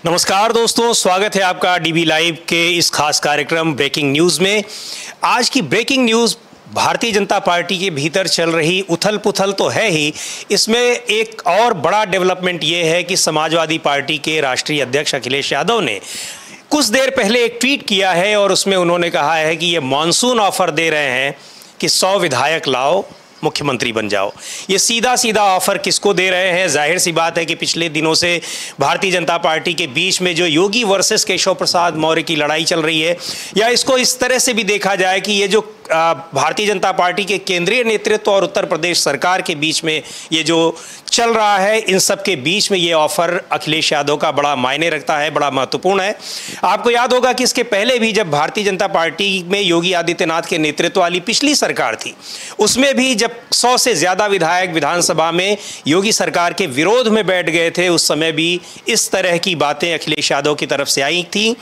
नमस्कार दोस्तों, स्वागत है आपका डीबी लाइव के इस खास कार्यक्रम ब्रेकिंग न्यूज़ में। आज की breaking news Bharatiya Janata party के भीतर चल रही उथल पुथल तो है ही, इसमें एक और बड़ा डेवलपमेंट ये है कि समाजवादी पार्टी के राष्ट्रीय अध्यक्ष अखिलेश यादव ने कुछ देर पहले एक ट्वीट किया है और उसमें उन्होंने कहा है कि ये मॉनसून ऑफर दे रहे हैं कि 100 विधायक लाओ, मुख्यमंत्री बन जाओ। ये सीधा सीधा ऑफर किसको दे रहे हैं? जाहिर सी बात है कि पिछले दिनों से भारतीय जनता पार्टी के बीच में जो योगी वर्सेस केशव प्रसाद मौर्य की लड़ाई चल रही है, या इसको इस तरह से भी देखा जाए कि ये जो भारतीय जनता पार्टी के केंद्रीय नेतृत्व और उत्तर प्रदेश सरकार के बीच में ये जो चल रहा है, इन सब के बीच में ये ऑफर अखिलेश यादव का बड़ा मायने रखता है, बड़ा महत्वपूर्ण है। आपको याद होगा कि इसके पहले भी जब भारतीय जनता पार्टी में योगी आदित्यनाथ के नेतृत्व वाली पिछली सरकार थी, उसमें भी जब 100 से ज़्यादा विधायक विधानसभा में योगी सरकार के विरोध में बैठ गए थे, उस समय भी इस तरह की बातें अखिलेश यादव की तरफ से आई थी।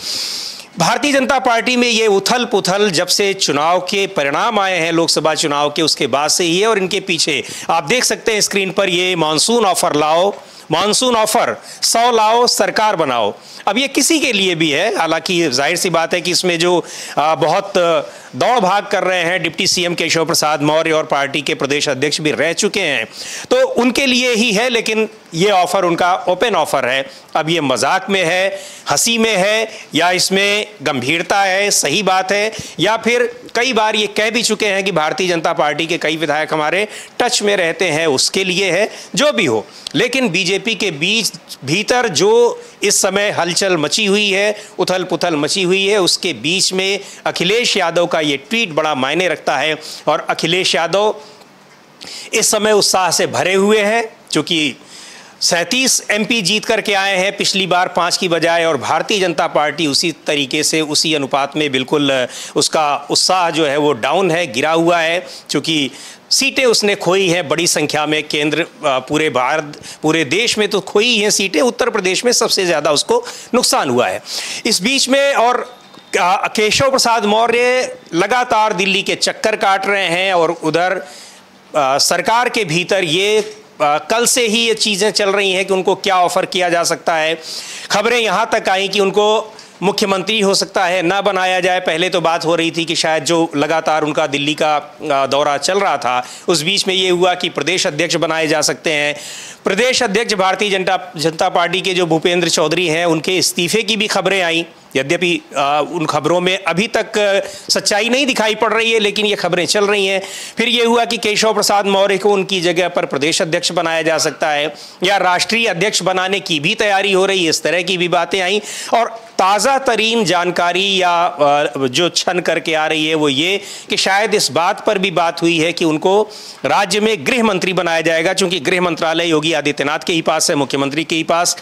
भारतीय जनता पार्टी में ये उथल पुथल जब से चुनाव के परिणाम आए हैं, लोकसभा चुनाव के, उसके बाद से ही है। और इनके पीछे आप देख सकते हैं स्क्रीन पर, ये मानसून ऑफर लाओ, मानसून ऑफर 100 लाओ, सरकार बनाओ। अब ये किसी के लिए भी है, हालांकि जाहिर सी बात है कि इसमें जो बहुत दौड़ भाग कर रहे हैं डिप्टी सीएम केशव प्रसाद मौर्य और पार्टी के प्रदेश अध्यक्ष भी रह चुके हैं, तो उनके लिए ही है। लेकिन ये ऑफर उनका ओपन ऑफर है। अब ये मजाक में है, हंसी में है, या इसमें गंभीरता है, सही बात है, या फिर कई बार ये कह भी चुके हैं कि भारतीय जनता पार्टी के कई विधायक हमारे टच में रहते हैं, उसके लिए है, जो भी हो। लेकिन बीजेपी के भीतर जो इस समय हलचल मची हुई है, उथल पुथल मची हुई है, उसके बीच में अखिलेश यादव का ये ट्वीट बड़ा मायने रखता है। और अखिलेश यादव इस समय उत्साह से भरे हुए हैं, क्योंकि 37 एमपी जीत करके आए हैं पिछली बार 5 की बजाय, और भारतीय जनता पार्टी उसी तरीके से, उसी अनुपात में बिल्कुल उसका उत्साह जो है वो डाउन है, गिरा हुआ है, क्योंकि सीटें उसने खोई हैं बड़ी संख्या में। केंद्र पूरे भारत, पूरे देश में तो खोई हैं सीटें, उत्तर प्रदेश में सबसे ज़्यादा उसको नुकसान हुआ है इस बीच में। और केशव प्रसाद मौर्य लगातार दिल्ली के चक्कर काट रहे हैं, और उधर सरकार के भीतर ये कल से ही ये चीज़ें चल रही हैं कि उनको क्या ऑफर किया जा सकता है। खबरें यहाँ तक आई कि उनको मुख्यमंत्री हो सकता है ना बनाया जाए। पहले तो बात हो रही थी कि शायद जो लगातार उनका दिल्ली का दौरा चल रहा था, उस बीच में ये हुआ कि प्रदेश अध्यक्ष बनाए जा सकते हैं। प्रदेश अध्यक्ष भारतीय जनता पार्टी के जो भूपेंद्र चौधरी हैं, उनके इस्तीफे की भी खबरें आई। यद्यपि उन खबरों में अभी तक सच्चाई नहीं दिखाई पड़ रही है, लेकिन ये खबरें चल रही हैं। फिर ये हुआ कि केशव प्रसाद मौर्य को उनकी जगह पर प्रदेश अध्यक्ष बनाया जा सकता है, या राष्ट्रीय अध्यक्ष बनाने की भी तैयारी हो रही है, इस तरह की भी बातें आई। और ताज़ा तरीन जानकारी या जो छन करके आ रही है वो ये कि शायद इस बात पर भी बात हुई है कि उनको राज्य में गृह मंत्री बनाया जाएगा, क्योंकि गृह मंत्रालय योगी आदित्यनाथ के ही पास है, मुख्यमंत्री के ही पास।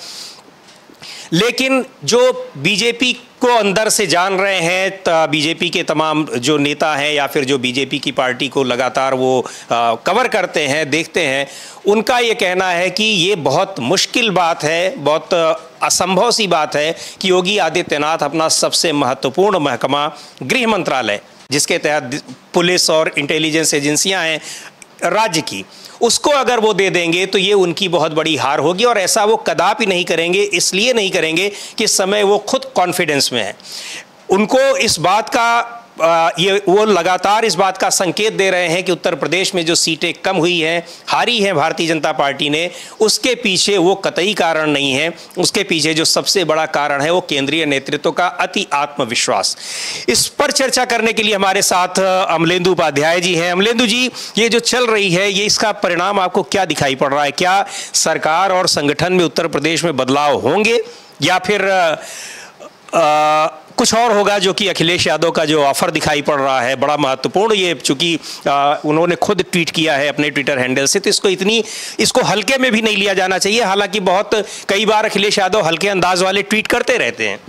लेकिन जो बीजेपी को अंदर से जान रहे हैं, बीजेपी के तमाम जो नेता हैं या फिर जो बीजेपी की पार्टी को लगातार वो कवर करते हैं, देखते हैं, उनका ये कहना है कि ये बहुत मुश्किल बात है, बहुत असंभव सी बात है कि योगी आदित्यनाथ अपना सबसे महत्वपूर्ण महकमा गृह मंत्रालय, जिसके तहत पुलिस और इंटेलिजेंस एजेंसियां हैं राज्य की, उसको अगर वो दे देंगे तो ये उनकी बहुत बड़ी हार होगी। और ऐसा वो कदापि नहीं करेंगे। इसलिए नहीं करेंगे कि इस समय वो खुद कॉन्फिडेंस में है। उनको इस बात का वो लगातार इस बात का संकेत दे रहे हैं कि उत्तर प्रदेश में जो सीटें कम हुई हैं, हारी हैं भारतीय जनता पार्टी ने, उसके पीछे वो कतई कारण नहीं है। उसके पीछे जो सबसे बड़ा कारण है वो केंद्रीय नेतृत्व का अति आत्मविश्वास। इस पर चर्चा करने के लिए हमारे साथ अमलेंदु उपाध्याय जी हैं। अमलेंदु जी, ये जो चल रही है, ये इसका परिणाम आपको क्या दिखाई पड़ रहा है? क्या सरकार और संगठन में उत्तर प्रदेश में बदलाव होंगे, या फिर कुछ और होगा? जो कि अखिलेश यादव का जो ऑफर दिखाई पड़ रहा है बड़ा महत्वपूर्ण, ये चूंकि उन्होंने खुद ट्वीट किया है अपने ट्विटर हैंडल से, तो इसको हल्के में भी नहीं लिया जाना चाहिए। हालांकि बहुत कई बार अखिलेश यादव हल्के अंदाज वाले ट्वीट करते रहते हैं।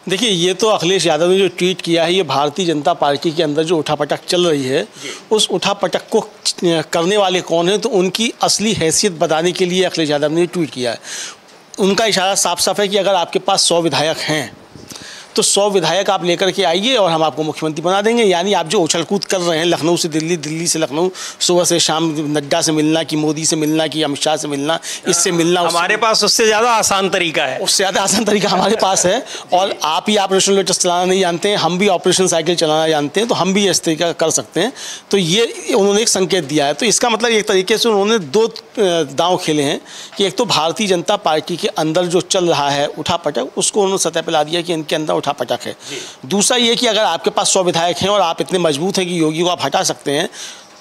देखिए, ये तो अखिलेश यादव ने जो ट्वीट किया है, ये भारतीय जनता पार्टी के अंदर जो उठापटक चल रही है, उस उठापटक को करने वाले कौन है, तो उनकी असली हैसियत बताने के लिए अखिलेश यादव ने ट्वीट किया है। उनका इशारा साफ साफ है कि अगर आपके पास 100 विधायक हैं तो 100 विधायक आप लेकर के आइए और हम आपको मुख्यमंत्री बना देंगे। यानी आप जो उछल कूद कर रहे हैं, लखनऊ से दिल्ली, दिल्ली से लखनऊ, सुबह से शाम नड्डा से मिलना, कि मोदी से मिलना, कि अमित शाह से मिलना, इससे मिलना, हमारे पास उससे ज़्यादा आसान तरीका है, उससे ज़्यादा आसान तरीका हमारे पास है। और आप ही ऑपरेशन लोटस चलाना नहीं जानते हैं, हम भी ऑपरेशन साइकिल चलाना जानते हैं, तो हम भी इस तरीका कर सकते हैं। तो ये उन्होंने एक संकेत दिया है। तो इसका मतलब एक तरीके से उन्होंने 2 दांव खेले हैं कि एक तो भारतीय जनता पार्टी के अंदर जो चल रहा है उठापटक, उसको उन्होंने सतह पर ला दिया कि इनके अंदर उठापटक है। दूसरा ये कि अगर आपके पास 100 विधायक हैं और आप इतने मजबूत हैं कि योगी को आप हटा सकते हैं,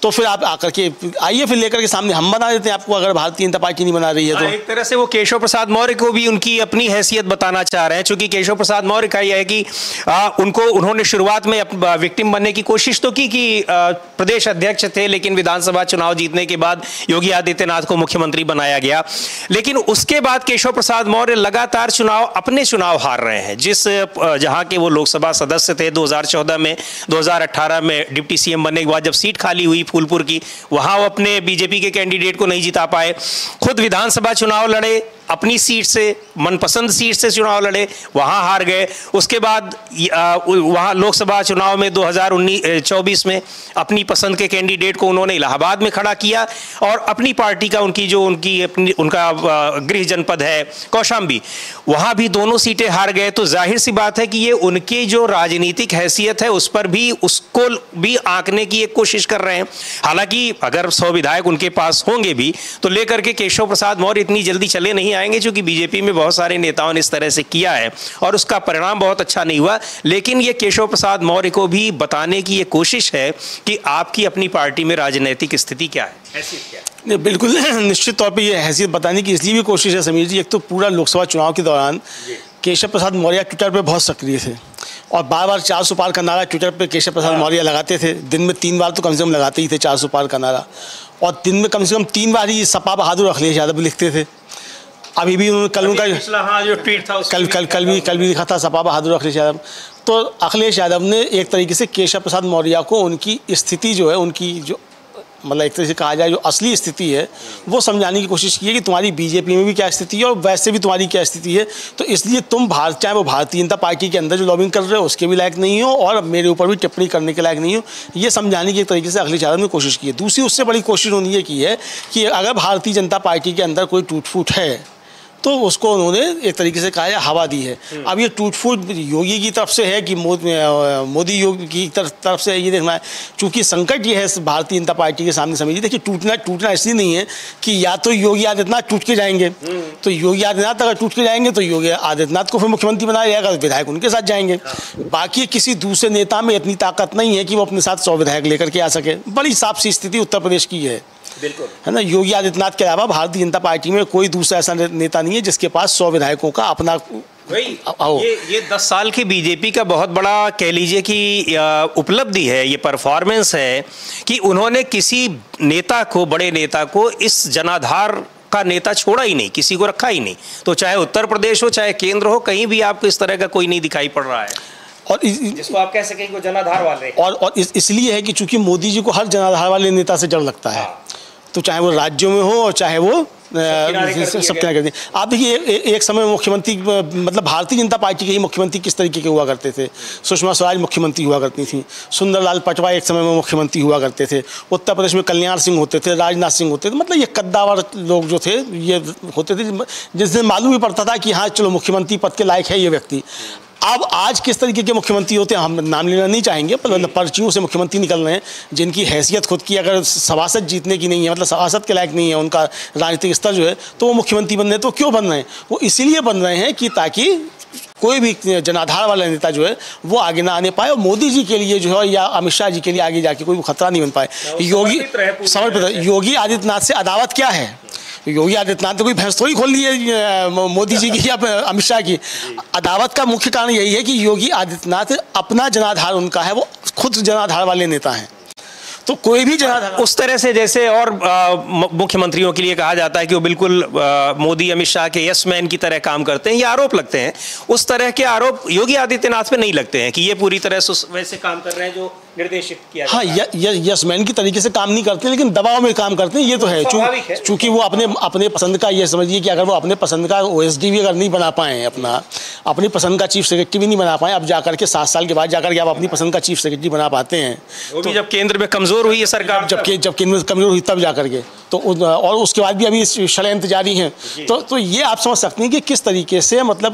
तो फिर आप आकर के आइए, फिर लेकर के सामने हम बना देते हैं आपको, अगर भारतीय जनता पार्टी नहीं बना रही है तो। एक तरह से वो केशव प्रसाद मौर्य को भी उनकी अपनी हैसियत बताना चाह रहे हैं, क्योंकि केशव प्रसाद मौर्य का यह है कि उन्होंने शुरुआत में विक्टिम बनने की कोशिश तो की कि प्रदेश अध्यक्ष थे, लेकिन विधानसभा चुनाव जीतने के बाद योगी आदित्यनाथ को मुख्यमंत्री बनाया गया। लेकिन उसके बाद केशव प्रसाद मौर्य लगातार अपने चुनाव हार रहे हैं। जहां के वो लोकसभा सदस्य थे 2014 में, 2018 में डिप्टी सीएम बनने के बाद जब सीट खाली हुई फूलपुर की, वहां वो अपने बीजेपी के कैंडिडेट को नहीं जिता पाए। खुद विधानसभा चुनाव लड़े, अपनी सीट से, मनपसंद सीट से चुनाव लड़े, वहां हार गए। उसके बाद वहां लोकसभा चुनाव में 2024 में अपनी पसंद के कैंडिडेट को उन्होंने इलाहाबाद में खड़ा किया और अपनी पार्टी का उनका गृह जनपद है कौशाम्बी, वहां भी दोनों सीटें हार गए। तो जाहिर सी बात है कि ये उनकी जो राजनीतिक हैसियत है उस पर भी, उसको भी आंकने की एक कोशिश कर रहे हैं। हालांकि अगर 100 विधायक उनके पास होंगे भी तो लेकर के केशव प्रसाद मौर्य इतनी जल्दी चले नहीं आएंगे, क्योंकि बीजेपी में बहुत सारे नेताओं ने इस तरह से किया है और उसका परिणाम बहुत अच्छा नहीं हुआ। लेकिन ये केशव प्रसाद मौर्य को भी बताने की ये कोशिश है कि आपकी अपनी पार्टी में राजनीतिक स्थिति क्या है, हैसियत क्या है। नहीं, बिल्कुल निश्चित तौर पे ये हैसियत बताने की इसलिए भी कोशिश है समीर जी। एक तो पूरा लोकसभा चुनाव के दौरान केशव प्रसाद मौर्य ट्विटर पे बहुत सक्रिय थे और बार बार 400 पार का नारा ट्विटर पे केशव प्रसाद मौर्य लगाते थे। दिन में 3 बार तो कम से कम लगाते ही थे 400 पार का नारा, और दिन में कम से कम 3 बार ही सपा बहादुर अखिलेश यादव लिखते थे। अभी भी उन्होंने कल उनका जो ट्वीट था कल भी लिखा था सपा बहादुर अखिलेश यादव। तो अखिलेश यादव ने एक तरीके से केशव प्रसाद मौर्य को उनकी स्थिति जो है, उनकी जो मतलब एक तरह से कहा जाए जो असली स्थिति है, वो समझाने की कोशिश की है कि तुम्हारी बीजेपी में भी क्या स्थिति है और वैसे भी तुम्हारी क्या स्थिति है। तो इसलिए तुम चाहे वो भारतीय जनता पार्टी के अंदर जो लॉबिंग कर रहे हो उसके भी लायक नहीं हो और मेरे ऊपर भी टिप्पणी करने के लायक नहीं हो। ये समझाने की एक तरीके से अखिलेश यादव ने कोशिश की है। दूसरी उससे बड़ी कोशिश उन्होंने ये की है कि अगर भारतीय जनता पार्टी के अंदर कोई टूट फूट है तो उसको उन्होंने एक तरीके से कहा है हवा दी है। अब ये टूट फूट योगी की तरफ से है कि मोदी योगी की तरफ से, ये देखना है। चूंकि संकट ये है भारतीय जनता पार्टी के सामने समझिए, देखिए टूटना इसलिए नहीं है कि या तो योगी आदित्यनाथ टूट के जाएंगे, तो योगी आदित्यनाथ अगर टूट के जाएंगे तो योगी आदित्यनाथ को फिर मुख्यमंत्री बनाया जाएगा, विधायक उनके साथ जाएंगे। बाकी किसी दूसरे नेता में इतनी ताकत नहीं है कि वो अपने साथ 100 विधायक लेकर के आ सके। बड़ी साफ सी स्थिति उत्तर प्रदेश की है, बिल्कुल है ना। योगी आदित्यनाथ के अलावा भारतीय जनता पार्टी में कोई दूसरा ऐसा नेता नहीं है जिसके पास 100 विधायकों का अपना ये 10 साल की बीजेपी का बहुत बड़ा कह लीजिए कि उपलब्धि है, ये परफॉर्मेंस है कि उन्होंने किसी नेता को, बड़े नेता को इस जनाधार का नेता छोड़ा ही नहीं, किसी को रखा ही नहीं। तो चाहे उत्तर प्रदेश हो चाहे केंद्र हो, कहीं भी आपको इस तरह का कोई नहीं दिखाई पड़ रहा है और जिसको आप कह सकें कि जनाधार वाले। और इसलिए है कि चूंकि मोदी जी को हर जनाधार वाले नेता से डर लगता है, तो चाहे वो राज्यों में हो और चाहे वो सब किनारे कर दें। आप देखिए एक समय मुख्यमंत्री, मतलब भारतीय जनता पार्टी के ही मुख्यमंत्री किस तरीके के हुआ करते थे। सुषमा स्वराज मुख्यमंत्री हुआ करती थी, सुंदरलाल पटवा एक समय में मुख्यमंत्री हुआ करते थे, उत्तर प्रदेश में कल्याण सिंह होते थे, राजनाथ सिंह होते थे। मतलब ये कद्दावर लोग जो थे ये होते थे, जिससे मालूम ही पड़ता था कि हाँ चलो मुख्यमंत्री पद के लायक है ये व्यक्ति। अब आज किस तरीके के मुख्यमंत्री होते हैं हम नाम लेना नहीं चाहेंगे, पर पर्चियों से मुख्यमंत्री निकल रहे हैं जिनकी हैसियत खुद की अगर सभासद जीतने की नहीं है, मतलब सभासद के लायक नहीं है उनका राजनीतिक स्तर जो है, तो वो मुख्यमंत्री बन रहे हैं। तो क्यों बन रहे हैं? वो इसीलिए बन रहे हैं कि ताकि कोई भी जनाधार वाला नेता जो है वो आगे ना आने पाए और मोदी जी के लिए जो है या अमित शाह जी के लिए आगे जाके कोई खतरा नहीं बन पाए। योगी आदित्यनाथ से अदावत क्या है? योगी आदित्यनाथ ने कोई भैंस थोड़ी खोल ली है मोदी जी की या अमित शाह की। अदावत का मुख्य कारण यही है कि योगी आदित्यनाथ अपना जनाधार उनका है, वो खुद जनाधार वाले नेता हैं। तो कोई भी जनाधार उस तरह से जैसे और मुख्यमंत्रियों के लिए कहा जाता है कि वो बिल्कुल मोदी अमित शाह के यस मैन की तरह काम करते हैं, ये आरोप लगते हैं, उस तरह के आरोप योगी आदित्यनाथ पे नहीं लगते हैं कि ये पूरी तरह से वैसे काम कर रहे हैं जो निर्देशित किया हाँ, यस मैन की तरीके से काम नहीं करते, लेकिन दबाव में काम करते हैं, ये तो है। चूंकि वो अपने पसंद का, ये समझिए कि अगर वो अपने पसंद का OSD भी अगर नहीं बना पाए, अपनी पसंद का चीफ सेक्रेटरी भी नहीं बना पाए, अब जाकर के 7 साल के बाद जाकर के आप अपनी पसंद का चीफ सेक्रेटरी बना पाते हैं, तो जब केंद्र में कमजोर हुई है सरकार, जब केंद्र में कमजोर हुई तब जाकर के, तो और उसके बाद भी अभी षड्यंत्र जारी हैं, तो ये आप समझ सकते हैं कि किस तरीके से मतलब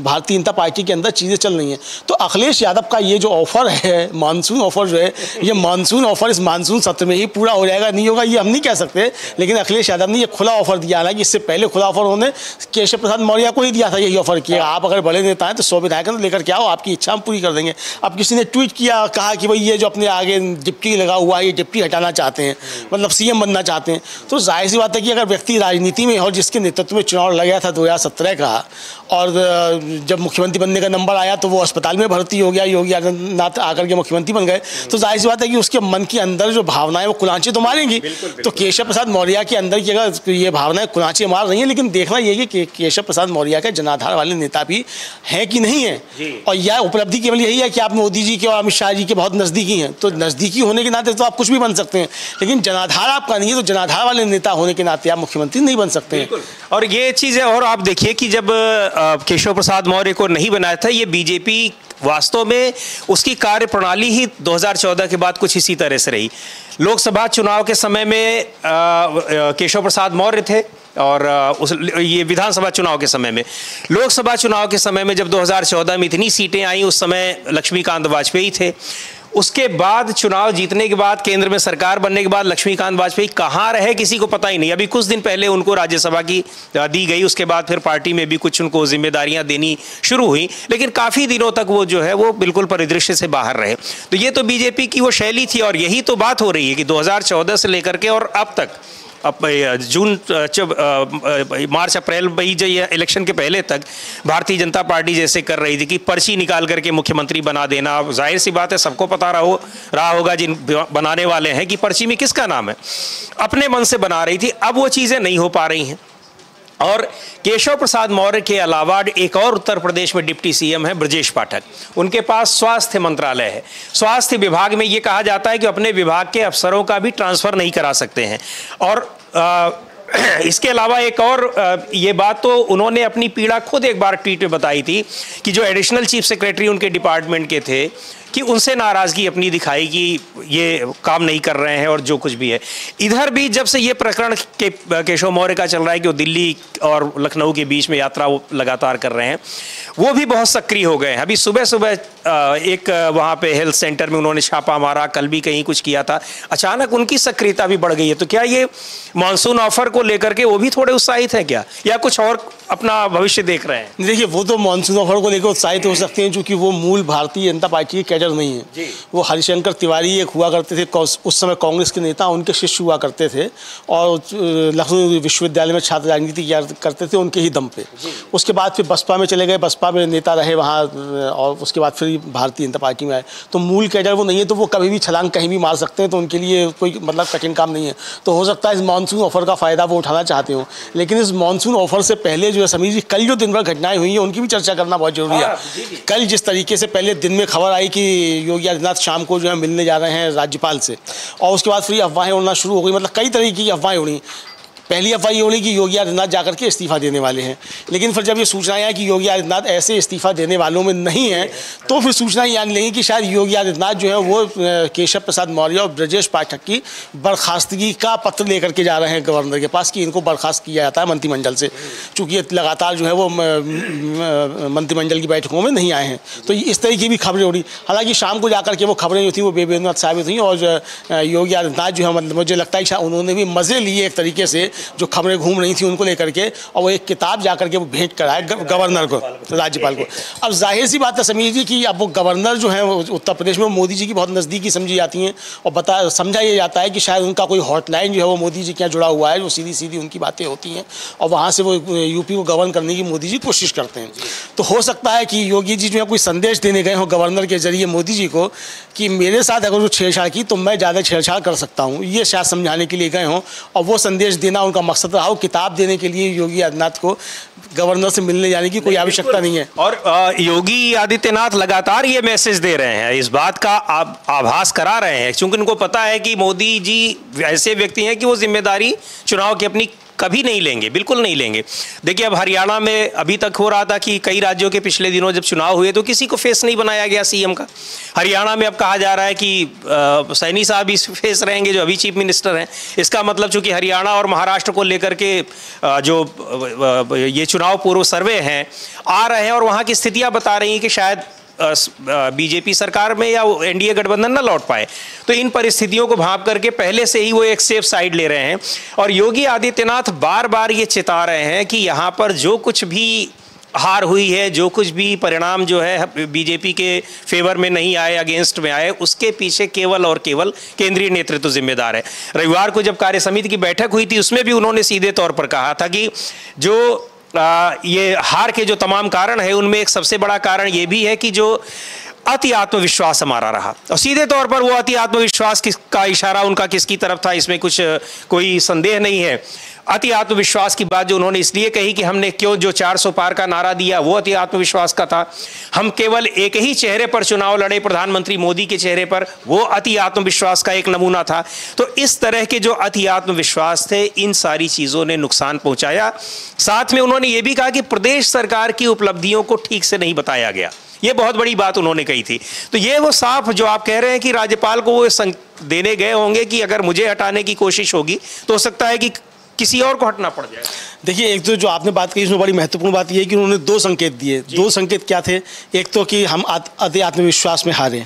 भारतीय जनता पार्टी के अंदर चीज़ें चल रही हैं। तो अखिलेश यादव का ये जो ऑफर है, मानसून ऑफर जो है, ये मानसून ऑफर इस मानसून सत्र में ही पूरा हो जाएगा, नहीं होगा ये हम नहीं कह सकते, लेकिन अखिलेश यादव ने ये खुला ऑफर दिया है कि इससे पहले खुला ऑफर उन्होंने केशव प्रसाद मौर्य को ही दिया था, यही ऑफर किया, आप अगर बड़े नेता हैं तो 100 विधायक लेकर के आओ, आपकी इच्छा हम पूरी कर देंगे। अब किसी ने ट्वीट किया, कहा कि भाई ये जो अपने आगे डिप्टी लगा हुआ है, ये डिप्टी हटाना चाहते हैं, मतलब CM बनना चाहते हैं। तो जाहिर सी बात है कि अगर व्यक्ति राजनीति में और जिसके नेतृत्व में चुनाव लगा था 2017 का, और जब मुख्यमंत्री बनने का नंबर आया तो वो अस्पताल में भर्ती हो गया, योगी आदित्यनाथ आकर के मुख्यमंत्री बन गए, तो जाहिर सी बात है कि उसके मन के अंदर जो भावनाएं वो कुलांचे तो मारेंगी। तो केशव प्रसाद मौर्य के अंदर की अगर ये भावनाएं कुलांचे मार रही हैं, लेकिन देखना ये कि केशव प्रसाद मौर्य के जनाधार वाले नेता भी हैं कि नहीं है, और यह उपलब्धि केवल यही है कि आप मोदी जी के और अमित शाह जी के बहुत नज़दीकी हैं, तो नज़दीकी होने के नाते तो आप कुछ भी बन सकते हैं, लेकिन जनाधार आपका नहीं है, तो जनाधार वाले नेता होने के नाते आप मुख्यमंत्री नहीं बन सकते हैं। और ये चीज़ है, और आप देखिए कि जब केशव प्रसाद मौर्य को नहीं बनाया था, ये बीजेपी वास्तव में उसकी कार्यप्रणाली ही 2014 के बाद कुछ इसी तरह से रही। लोकसभा चुनाव के समय में केशव प्रसाद मौर्य थे, और ये विधानसभा चुनाव के समय में, लोकसभा चुनाव के समय में जब 2014 में इतनी सीटें आई, उस समय लक्ष्मीकांत वाजपेयी थे। उसके बाद चुनाव जीतने के बाद, केंद्र में सरकार बनने के बाद लक्ष्मीकांत वाजपेयी कहाँ रहे किसी को पता ही नहीं। अभी कुछ दिन पहले उनको राज्यसभा की दी गई, उसके बाद फिर पार्टी में भी कुछ उनको जिम्मेदारियां देनी शुरू हुई, लेकिन काफ़ी दिनों तक वो जो है वो बिल्कुल परिदृश्य से बाहर रहे। तो ये तो बीजेपी की वो शैली थी, और यही तो बात हो रही है कि 2014 से लेकर के और अब तक, अब जून मार्च अप्रैल मई जो ये इलेक्शन के पहले तक भारतीय जनता पार्टी जैसे कर रही थी कि पर्ची निकाल करके मुख्यमंत्री बना देना। जाहिर सी बात है, सबको पता रहा होगा जिन बनाने वाले हैं कि पर्ची में किसका नाम है, अपने मन से बना रही थी। अब वो चीज़ें नहीं हो पा रही हैं। और केशव प्रसाद मौर्य के अलावा एक और उत्तर प्रदेश में डिप्टी CM है ब्रजेश पाठक, उनके पास स्वास्थ्य मंत्रालय है। स्वास्थ्य विभाग में ये कहा जाता है कि अपने विभाग के अफसरों का भी ट्रांसफ़र नहीं करा सकते हैं। और इसके अलावा एक और ये बात तो उन्होंने अपनी पीड़ा खुद एक बार ट्वीट में बताई थी कि जो एडिशनल चीफ सेक्रेटरी उनके डिपार्टमेंट के थे, कि उनसे नाराज़गी अपनी दिखाई कि ये काम नहीं कर रहे हैं और जो कुछ भी है। इधर भी जब से ये प्रकरण केशव मौर्य का चल रहा है कि वो दिल्ली और लखनऊ के बीच में यात्रा वो लगातार कर रहे हैं, वो भी बहुत सक्रिय हो गए हैं। अभी सुबह सुबह एक वहाँ पे हेल्थ सेंटर में उन्होंने छापा मारा, कल भी कहीं कुछ किया था, अचानक उनकी सक्रियता भी बढ़ गई है। तो क्या ये मानसून ऑफर को लेकर के वो भी थोड़े उत्साहित हैं क्या, या कुछ और अपना भविष्य देख रहे हैं? देखिए, वो तो मानसून ऑफर को लेकर उत्साहित हो सकते हैं, क्योंकि वो मूल भारतीय जनता पार्टी के कैडर नहीं है। वो हरिशंकर तिवारी एक हुआ करते थे, उस समय कांग्रेस के नेता, उनके शिष्य हुआ करते थे, और लखनऊ विश्वविद्यालय में छात्र राजनीति किया करते थे उनके ही दम पे। उसके बाद फिर बसपा में चले गए, बसपा में नेता रहे वहाँ, और उसके बाद फिर भारतीय जनता पार्टी में आए। तो मूल कैडर वो नहीं है, तो वो कभी भी छलांग कहीं भी मार सकते हैं, तो उनके लिए कोई मतलब कठिन काम नहीं है। तो हो सकता है इस मानसून ऑफर का फ़ायदा वो उठाना चाहते हो, लेकिन इस मानसून ऑफर से पहले जो है समीर जी, कल जो दिन भर घटनाएं हुई हैं उनकी भी चर्चा करना बहुत जरूरी है। कल जिस तरीके से पहले दिन में खबर आई कि योगी आदित्यनाथ शाम को जो है मिलने जा रहे हैं राज्यपाल से, और उसके बाद फिर अफवाहें उड़ना शुरू हो गई, मतलब कई तरह की अफवाहें उड़ी। पहली अफवाह ये उड़ी कि योगी आदित्यनाथ जाकर के इस्तीफा देने वाले हैं, लेकिन फिर जब ये सूचनाएं आई कि योगी आदित्यनाथ ऐसे इस्तीफा देने वालों में नहीं है, तो फिर सूचनाएं ये आने लगी कि शायद योगी आदित्यनाथ जो है वो केशव प्रसाद मौर्य और ब्रजेश पाठक की बर्खास्तगी का पत्र लेकर के जा रहे हैं गवर्नर के पास, कि इनको बर्खास्त किया जाता है मंत्रिमंडल से, चूँकि लगातार जो है वो मंत्रिमंडल की बैठकों में नहीं आए हैं। तो इस तरह की भी खबरें उड़ी। हालांकि शाम को जाकर के वो खबरें जो थी वो बेबुनियाद साबित हुई, और योगी आदित्यनाथ जो है, मतलब मुझे लगता है कि उन्होंने भी मज़े लिए एक तरीके से जो खबरें घूम रही थी उनको लेकर के, और वो एक किताब जा करके वो भेंट कराए गवर्नर को, राज्यपाल को। अब जाहिर सी बात है समीर जी कि अब वो गवर्नर जो है उत्तर प्रदेश में मोदी जी की बहुत नज़दीकी समझी जाती हैं, और समझा ये जाता है कि शायद उनका कोई हॉटलाइन जो है वो मोदी जी के यहाँ जुड़ा हुआ है, जो सीधी सीधी उनकी बातें होती हैं और वहाँ से वो यूपी को गवर्न करने की मोदी जी कोशिश करते हैं। तो हो सकता है कि योगी जी जो है कोई संदेश देने गए हों गवर्नर के जरिए मोदी जी को कि मेरे साथ अगर वो छेड़छाड़ की तो मैं ज़्यादा छेड़छाड़ कर सकता हूँ, ये शायद समझाने के लिए गए हों, और वो संदेश देना उनका मकसद रहा हो। किताब देने के लिए योगी आदित्यनाथ को गवर्नर से मिलने जाने की कोई आवश्यकता नहीं है। और योगी आदित्यनाथ लगातार ये मैसेज दे रहे हैं, इस बात का आभास करा रहे हैं, क्योंकि उनको पता है कि मोदी जी ऐसे व्यक्ति हैं कि वो जिम्मेदारी चुनाव की अपनी कभी नहीं लेंगे, बिल्कुल नहीं लेंगे। देखिए, अब हरियाणा में अभी तक हो रहा था कि कई राज्यों के पिछले दिनों जब चुनाव हुए तो किसी को फेस नहीं बनाया गया सीएम का। हरियाणा में अब कहा जा रहा है कि सैनी साहब ही फेस रहेंगे जो अभी चीफ मिनिस्टर हैं। इसका मतलब चूंकि हरियाणा और महाराष्ट्र को लेकर के जो ये चुनाव पूर्व सर्वे हैं आ रहे हैं और वहाँ की स्थितियाँ बता रही हैं कि शायद बीजेपी सरकार में या एनडीए गठबंधन न लौट पाए। तो इन परिस्थितियों को भांप करके पहले से ही वो एक सेफ साइड ले रहे हैं। और योगी आदित्यनाथ बार बार ये चिता रहे हैं कि यहाँ पर जो कुछ भी हार हुई है, जो कुछ भी परिणाम जो है बीजेपी के फेवर में नहीं आए, अगेंस्ट में आए, उसके पीछे केवल और केवल केंद्रीय नेतृत्व जिम्मेदार है। रविवार को जब कार्य समिति की बैठक हुई थी उसमें भी उन्होंने सीधे तौर पर कहा था कि जो ये हार के जो तमाम कारण है उनमें एक सबसे बड़ा कारण ये भी है कि जो अति आत्मविश्वास हमारा रहा, और सीधे तौर पर वो अति आत्मविश्वास का इशारा उनका किसकी तरफ था इसमें कुछ कोई संदेह नहीं है। अति आत्मविश्वास की बात जो उन्होंने इसलिए कही कि हमने क्यों जो 400 पार का नारा दिया वो अति आत्मविश्वास का था। हम केवल एक ही चेहरे पर चुनाव लड़े, प्रधानमंत्री मोदी के चेहरे पर, वो अति आत्मविश्वास का एक नमूना था। तो इस तरह के जो अति आत्मविश्वास थे, इन सारी चीज़ों ने नुकसान पहुंचाया। साथ में उन्होंने ये भी कहा कि प्रदेश सरकार की उपलब्धियों को ठीक से नहीं बताया गया, ये बहुत बड़ी बात उन्होंने कही थी। तो ये वो साफ जो आप कह रहे हैं कि राज्यपाल को वो देने गए होंगे कि अगर मुझे हटाने की कोशिश होगी तो हो सकता है कि किसी और को हटना पड़ जाए। देखिए, एक तो जो आपने बात कही उसमें बड़ी महत्वपूर्ण बात यह है कि उन्होंने दो संकेत दिए। दो संकेत क्या थे? एक तो कि हम अति आत्मविश्वास में हारे,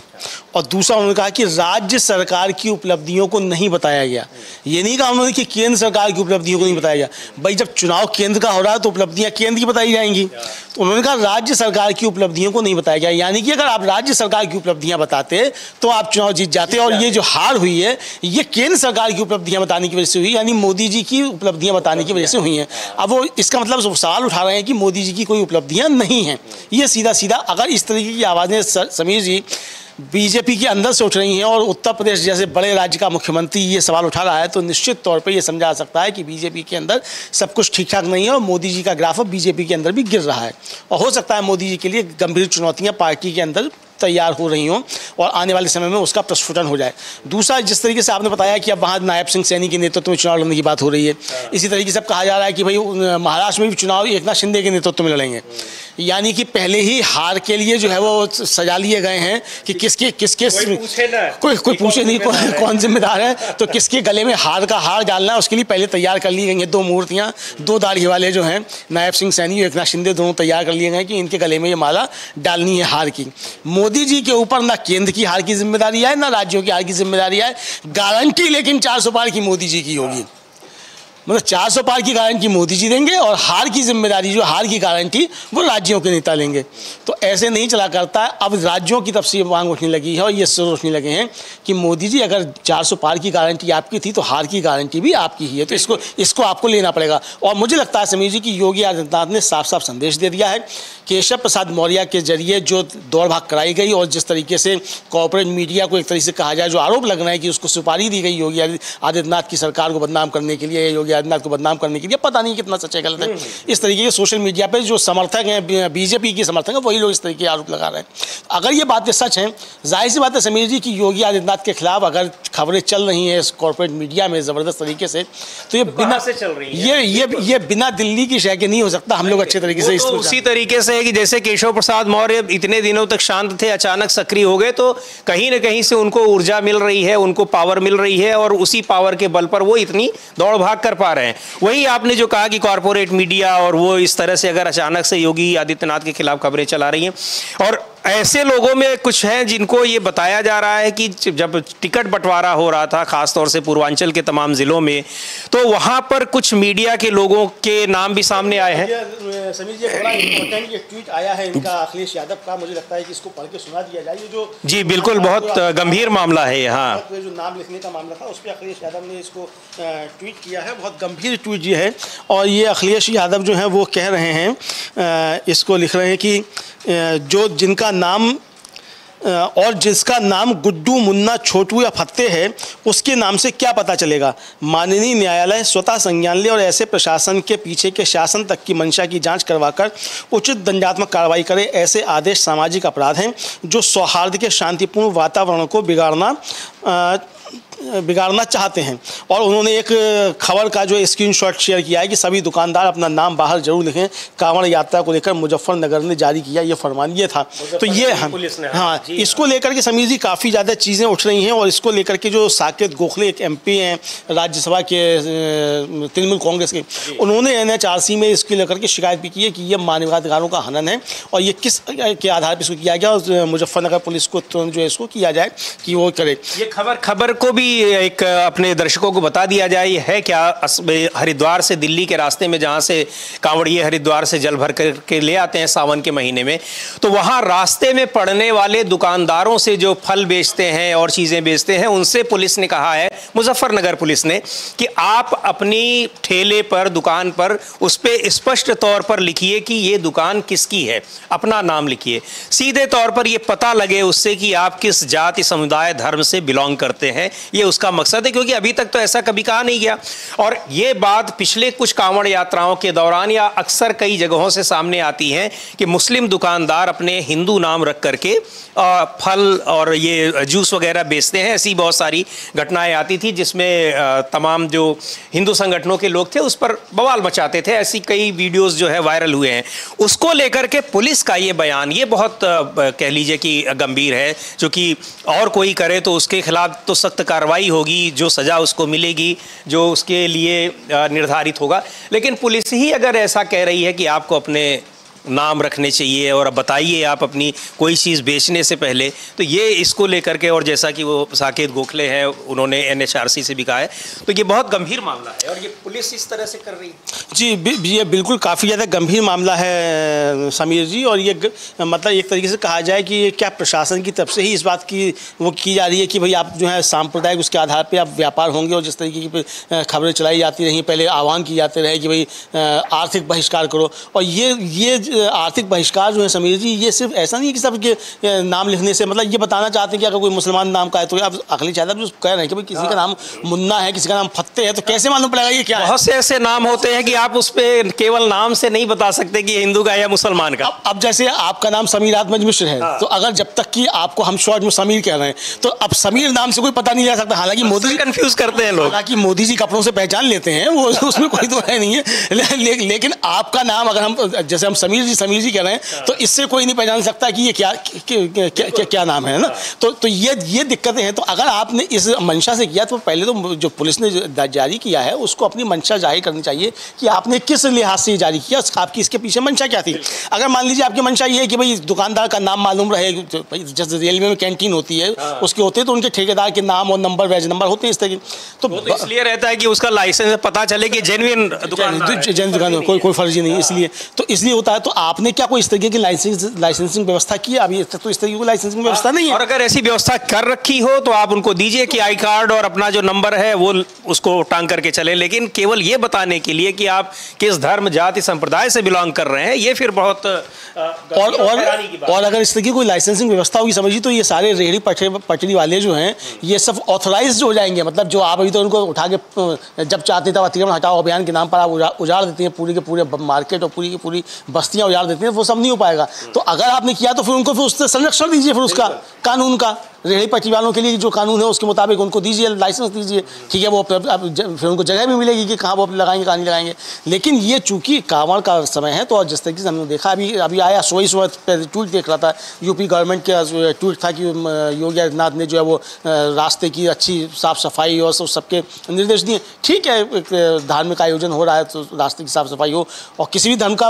और दूसरा उन्होंने कहा कि राज्य सरकार की उपलब्धियों को नहीं बताया गया। ये नहीं कहा उन्होंने कि केंद्र सरकार की उपलब्धियों को नहीं बताया गया। भाई, जब चुनाव केंद्र का हो रहा है तो उपलब्धियां केंद्र की बताई जाएंगी। तो उन्होंने कहा राज्य सरकार की उपलब्धियों को नहीं बताया गया, यानी कि अगर आप राज्य सरकार की उपलब्धियां बताते तो आप चुनाव जीत जाते। और ये जो हार हुई है ये केंद्र सरकार की उपलब्धियां बताने की वजह से हुई, यानी मोदी जी की उपलब्धियां बताने की वजह से हुई हैं। अब वो इसका मतलब सवाल उठा रहे हैं कि मोदी जी की कोई उपलब्धियां नहीं हैं। ये सीधा सीधा अगर इस तरीके की आवाज़ें समीर जी बीजेपी के अंदर से उठ रही हैं और उत्तर प्रदेश जैसे बड़े राज्य का मुख्यमंत्री ये सवाल उठा रहा है, तो निश्चित तौर पे ये समझा सकता है कि बीजेपी के अंदर सब कुछ ठीक ठाक नहीं है और मोदी जी का ग्राफ बीजेपी के अंदर भी गिर रहा है। और हो सकता है मोदी जी के लिए गंभीर चुनौतियां पार्टी के अंदर तैयार हो रही हों और आने वाले समय में उसका प्रस्फुटन हो जाए। दूसरा, जिस तरीके से आपने बताया कि अब वहाँ नायब सिंह सैनी के नेतृत्व में चुनाव लड़ने की बात हो रही है, इसी तरीके से अब कहा जा रहा है कि भाई महाराष्ट्र में भी चुनाव एकनाथ शिंदे के नेतृत्व में लड़ेंगे। यानी कि पहले ही हार के लिए जो है वो सजा लिए गए हैं कि किसके कोई पूछे नहीं कौन जिम्मेदार है, तो किसके गले में हार का हार डालना है उसके लिए पहले तैयार कर ली गई हैं। दो मूर्तियाँ, दो दाढ़ी वाले जो हैं नायब सिंह सैनी और एकनाथ शिंदे, दोनों तैयार कर लिए गए कि इनके गले में ये माला डालनी है हार की। मोदी जी के ऊपर ना केंद्र की हार की जिम्मेदारी है ना राज्यों की हार की जिम्मेदारी है। गारंटी लेकिन 400 पार की मोदी जी की होगी, मतलब 400 पार की गारंटी मोदी जी देंगे और हार की जिम्मेदारी, जो हार की गारंटी, वो राज्यों के नेता लेंगे। तो ऐसे नहीं चला करता है। अब राज्यों की तरफ से मांग उठने लगी है और ये सुर उठने लगे हैं कि मोदी जी अगर 400 पार की गारंटी आपकी थी तो हार की गारंटी भी आपकी ही है, तो इसको आपको लेना पड़ेगा। और मुझे लगता है समीर जी कि योगी आदित्यनाथ ने साफ साफ संदेश दे दिया है। केशव प्रसाद मौर्य के जरिए जो दौड़ भाग कराई गई और जिस तरीके से कॉर्पोरेट मीडिया को एक तरीके से कहा जाए, जो आरोप लग रहा है कि उसको सुपारी दी गई योगी आदित्यनाथ की सरकार को बदनाम करने के लिए, योगी आदित्यनाथ को बदनाम करने के लिए, पता नहीं कितना सच है गलत है। इस तरीके के सोशल मीडिया पे जो समर्थक हैं, बीजेपी के समर्थक हैं, वही लोग इस तरीके के आरोप लगा रहे हैं। अगर ये बातें सच हैं, जाहिर सी बात है समीर जी कि योगी आदित्यनाथ के खिलाफ अगर खबरें चल रही हैं इस कॉर्पोरेट मीडिया में ज़बरदस्त तरीके से, तो ये बिना से चल रही है, ये बिना दिल्ली की शय के नहीं हो सकता। हम लोग अच्छे तरीके से इसको उसी तरीके से है कि जैसे केशव प्रसाद मौर्य इतने दिनों तक शांत थे, अचानक सक्रिय हो गए, तो कहीं ना कहीं से उनको ऊर्जा मिल रही है, उनको पावर मिल रही है और उसी पावर के बल पर वो इतनी दौड़ भाग कर पा रहे हैं। वही आपने जो कहा कि कॉर्पोरेट मीडिया और वो इस तरह से अगर अचानक से योगी आदित्यनाथ के खिलाफ खबरें चला रही हैं, और ऐसे लोगों में कुछ हैं जिनको ये बताया जा रहा है कि जब टिकट बंटवारा हो रहा था खासतौर से पूर्वांचल के तमाम जिलों में, तो वहां पर कुछ मीडिया के लोगों के नाम भी सामने आए हैं। समीर जी, बड़ा इम्पोर्टेंट ये ट्वीट आया है इनका अखिलेश यादव का, मुझे लगता है कि इसको पढ़ के सुना दिया जाए। ये जो जी बिल्कुल, बहुत गंभीर मामला है। हाँ, जो नाम लिखने का मामला था उस पर अखिलेश यादव ने इसको ट्वीट किया है, बहुत गंभीर ट्वीट ये है। और ये अखिलेश यादव जो है वो कह रहे हैं, इसको लिख रहे हैं कि जो जिनका नाम और जिसका नाम गुड्डू, मुन्ना, छोटू या फत्ते है, उसके नाम से क्या पता चलेगा। माननीय न्यायालय स्वतः संज्ञान ले और ऐसे प्रशासन के पीछे के शासन तक की मंशा की जांच करवाकर उचित दंडात्मक कार्रवाई करे। ऐसे आदेश सामाजिक अपराध हैं जो सौहार्द के शांतिपूर्ण वातावरण को बिगाड़ना चाहते हैं। और उन्होंने एक खबर का जो स्क्रीनशॉट शेयर किया है कि सभी दुकानदार अपना नाम बाहर जरूर लिखें। कांवड़ यात्रा को लेकर मुजफ्फरनगर ने जारी किया ये फरमान, ये था। तो ये हाँ, इसको लेकर के समीर जी काफ़ी ज़्यादा चीज़ें उठ रही हैं। और इसको लेकर के जो साकेत गोखले एक MP हैं राज्यसभा के तृणमूल कांग्रेस के, उन्होंने NHRC में इसको लेकर के शिकायत भी की है कि ये मानवाधिकारों का हनन है और ये किस के आधार पर इसको किया गया। और मुजफ्फरनगर पुलिस को तुरंत जो है इसको किया जाए कि वो करे। ये खबर को भी एक अपने दर्शकों को बता दिया जाए, है क्या हरिद्वार से दिल्ली के रास्ते में, जहां से कांवड़िए हरिद्वार से जल भर करके ले आते हैं सावन के महीने में, तो वहां रास्ते में पड़ने वाले दुकानदारों से जो फल बेचते हैं और चीजें बेचते हैं, उनसे पुलिस ने कहा है, मुजफ्फरनगर पुलिस ने, कि आप अपनी ठेले पर, दुकान पर उस पर स्पष्ट तौर पर लिखिए कि ये दुकान किसकी है, अपना नाम लिखिए, सीधे तौर पर यह पता लगे उससे कि आप किस जाति, समुदाय, धर्म से बिलोंग करते हैं। ये उसका मकसद है, क्योंकि अभी तक तो ऐसा कभी कहा नहीं गया। और ये बात पिछले कुछ कांवड़ यात्राओं के दौरान या अक्सर कई जगहों से सामने आती है कि मुस्लिम दुकानदार अपने हिंदू नाम रख करके फल और ये जूस वगैरह बेचते हैं। ऐसी बहुत सारी घटनाएं आती थी जिसमें तमाम जो हिंदू संगठनों के लोग थे उस पर बवाल मचाते थे। ऐसी कई वीडियोस जो है वायरल हुए हैं। उसको लेकर के पुलिस का ये बयान, ये बहुत कह लीजिए कि गंभीर है, जो कि और कोई करे तो उसके खिलाफ तो सख्त कार्रवाई होगी, जो सज़ा उसको मिलेगी, जो उसके लिए निर्धारित होगा। लेकिन पुलिस ही अगर ऐसा कह रही है कि आपको अपने नाम रखने चाहिए और अब बताइए आप अपनी कोई चीज़ बेचने से पहले, तो ये इसको लेकर के, और जैसा कि वो साकेत गोखले हैं उन्होंने NHRC से भी कहा है, तो ये बहुत गंभीर मामला है और ये पुलिस इस तरह से कर रही है। जी ये बिल्कुल काफ़ी ज़्यादा गंभीर मामला है समीर जी। और ये मतलब एक तरीके से कहा जाए कि क्या प्रशासन की तरफ से ही इस बात की वो की जा रही है कि भाई आप जो है सांप्रदायिक उसके आधार पर आप व्यापार होंगे। और जिस तरीके की खबरें चलाई जाती रही, पहले आह्वान किए जाते रहे कि भाई आर्थिक बहिष्कार करो, और ये आर्थिक बहिष्कार जो है समीर जी, ये सिर्फ ऐसा नहीं है कि सबके नाम लिखने से, मतलब ये बताना चाहते हैं कि अगर कोई मुसलमान नाम का है तो अब अखिलेश यादव जो कह रहे हैं कि भाई किसी का नाम मुन्ना है, किसी का नाम फत्ते है, तो कैसे मालूम पड़ेगा ये क्या है। बहुत से ऐसे नाम होते हैं कि आप उस पर केवल नाम से नहीं बता सकते कि हिंदू का या मुसलमान का। अब जैसे आपका नाम समीर आत्मज मिश्र है, तो अगर जब तक कि आपको हम शॉर्ट में समीर कह रहे हैं, तो अब समीर नाम से कोई पता नहीं लगा सकता। हालांकि मोदी जी कंफ्यूज करते हैं लोग, हालांकि मोदी जी कपड़ों से पहचान लेते हैं, वो उसमें कोई तो है नहीं है। लेकिन आपका नाम अगर हम जैसे हम समीर जी कह रहे हैं, तो इससे कोई नहीं पहचान सकता कि ये क्या नाम है ना। तो ये दिक्कतें हैं। तो अगर आपने इस मंशा से किया तो पहले तो जो पुलिस ने जारी किया है उसको अपनी मंशा जाहिर करनी चाहिए कि आपने किस लिहाज से जारी किया, आपकी इसके पीछे मंशा क्या थी। अगर मान लीजिए आपकी मंशा ये है कि भाई दुकानदार का नाम मालूम रहे, तो जैसे रेलवे में कैंटीन होती है उसके होते हैं तो उनके ठेकेदार के नाम और नंबर, बैज नंबर होते हैं इस तरह। तो इसलिए रहता है कि उसका लाइसेंस पता चले कि जेन्युइन दुकान, कोई फर्जी नहीं, इसलिए होता है। तो आपने क्या कोई इस तरीके की लाइसेंसिंग व्यवस्था की? अभी तो इस तरीके की लाइसेंसिंग व्यवस्था नहीं है। और अगर ऐसी व्यवस्था कर रखी हो तो आप उनको दीजिए कि आई कार्ड और अपना जो नंबर है वो उसको टांग करके चले। लेकिन केवल ये बताने के लिए कि आप किस धर्म, जाति, संप्रदाय से बिलोंग कर रहे हैं, ये फिर बहुत और अगर इस तरह की कोई लाइसेंसिंग व्यवस्था होगी समझिए, तो ये सारे रेहड़ी पटरी वाले जो हैं ये सब ऑथराइज्ड हो जाएंगे। मतलब जो आप अभी तो उनको उठा के जब चाहते तब अतिक्रमण हटाओ अभियान के नाम पर आप उजाड़ देते हैं पूरी के पूरे मार्केट और पूरी की पूरी बस्तियां उजाड़ देते हैं, वो सब नहीं हो पाएगा। तो अगर आपने किया तो फिर उनको फिर उससे संरक्षण दीजिए, फिर उसका कानून का। रेहड़ी पटरी वालों के लिए जो कानून है उसके मुताबिक उनको दीजिए, लाइसेंस दीजिए, ठीक है, वो फिर उनको जगह भी मिलेगी कि कहाँ वो लगाएंगे कहाँ नहीं लगाएंगे। लेकिन ये चूंकि कांवड़ का समय है, तो और जिस तरीके से हमने देखा, अभी आया सुबह ट्वीट देख रहा था, यूपी गवर्नमेंट का ट्वीट था कि योगी आदित्यनाथ ने जो है वो रास्ते की अच्छी साफ़ सफाई और सबके निर्देश दिए। ठीक है, एक धार्मिक आयोजन हो रहा है तो रास्ते की साफ़ सफाई हो, और किसी भी धर्म का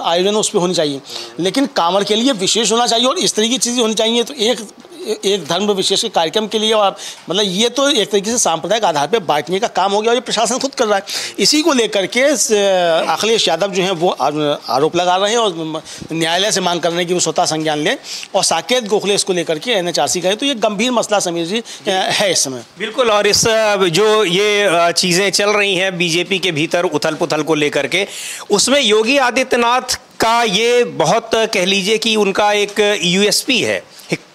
आयोजन उस पर होनी चाहिए, लेकिन कांवड़ के लिए विशेष होना चाहिए और इस तरह की चीज़ें होनी चाहिए। तो एक धर्म विशेष के कार्यक्रम के लिए, और मतलब ये तो एक तरीके से सांप्रदायिक आधार पर बांटने का काम हो गया और ये प्रशासन खुद कर रहा है। इसी को लेकर के अखिलेश यादव जो हैं वो आरोप लगा रहे हैं और न्यायालय से मांग कर रहे हैं कि वो स्वतः संज्ञान लें और साकेत गोखले इसको लेकर के NHRC कहें। तो ये गंभीर मसला समीर जी है इस समय। बिल्कुल, और इस जो ये चीज़ें चल रही हैं बीजेपी के भीतर उथल पुथल को लेकर के, उसमें योगी आदित्यनाथ का ये बहुत कह लीजिए कि उनका एक USP है,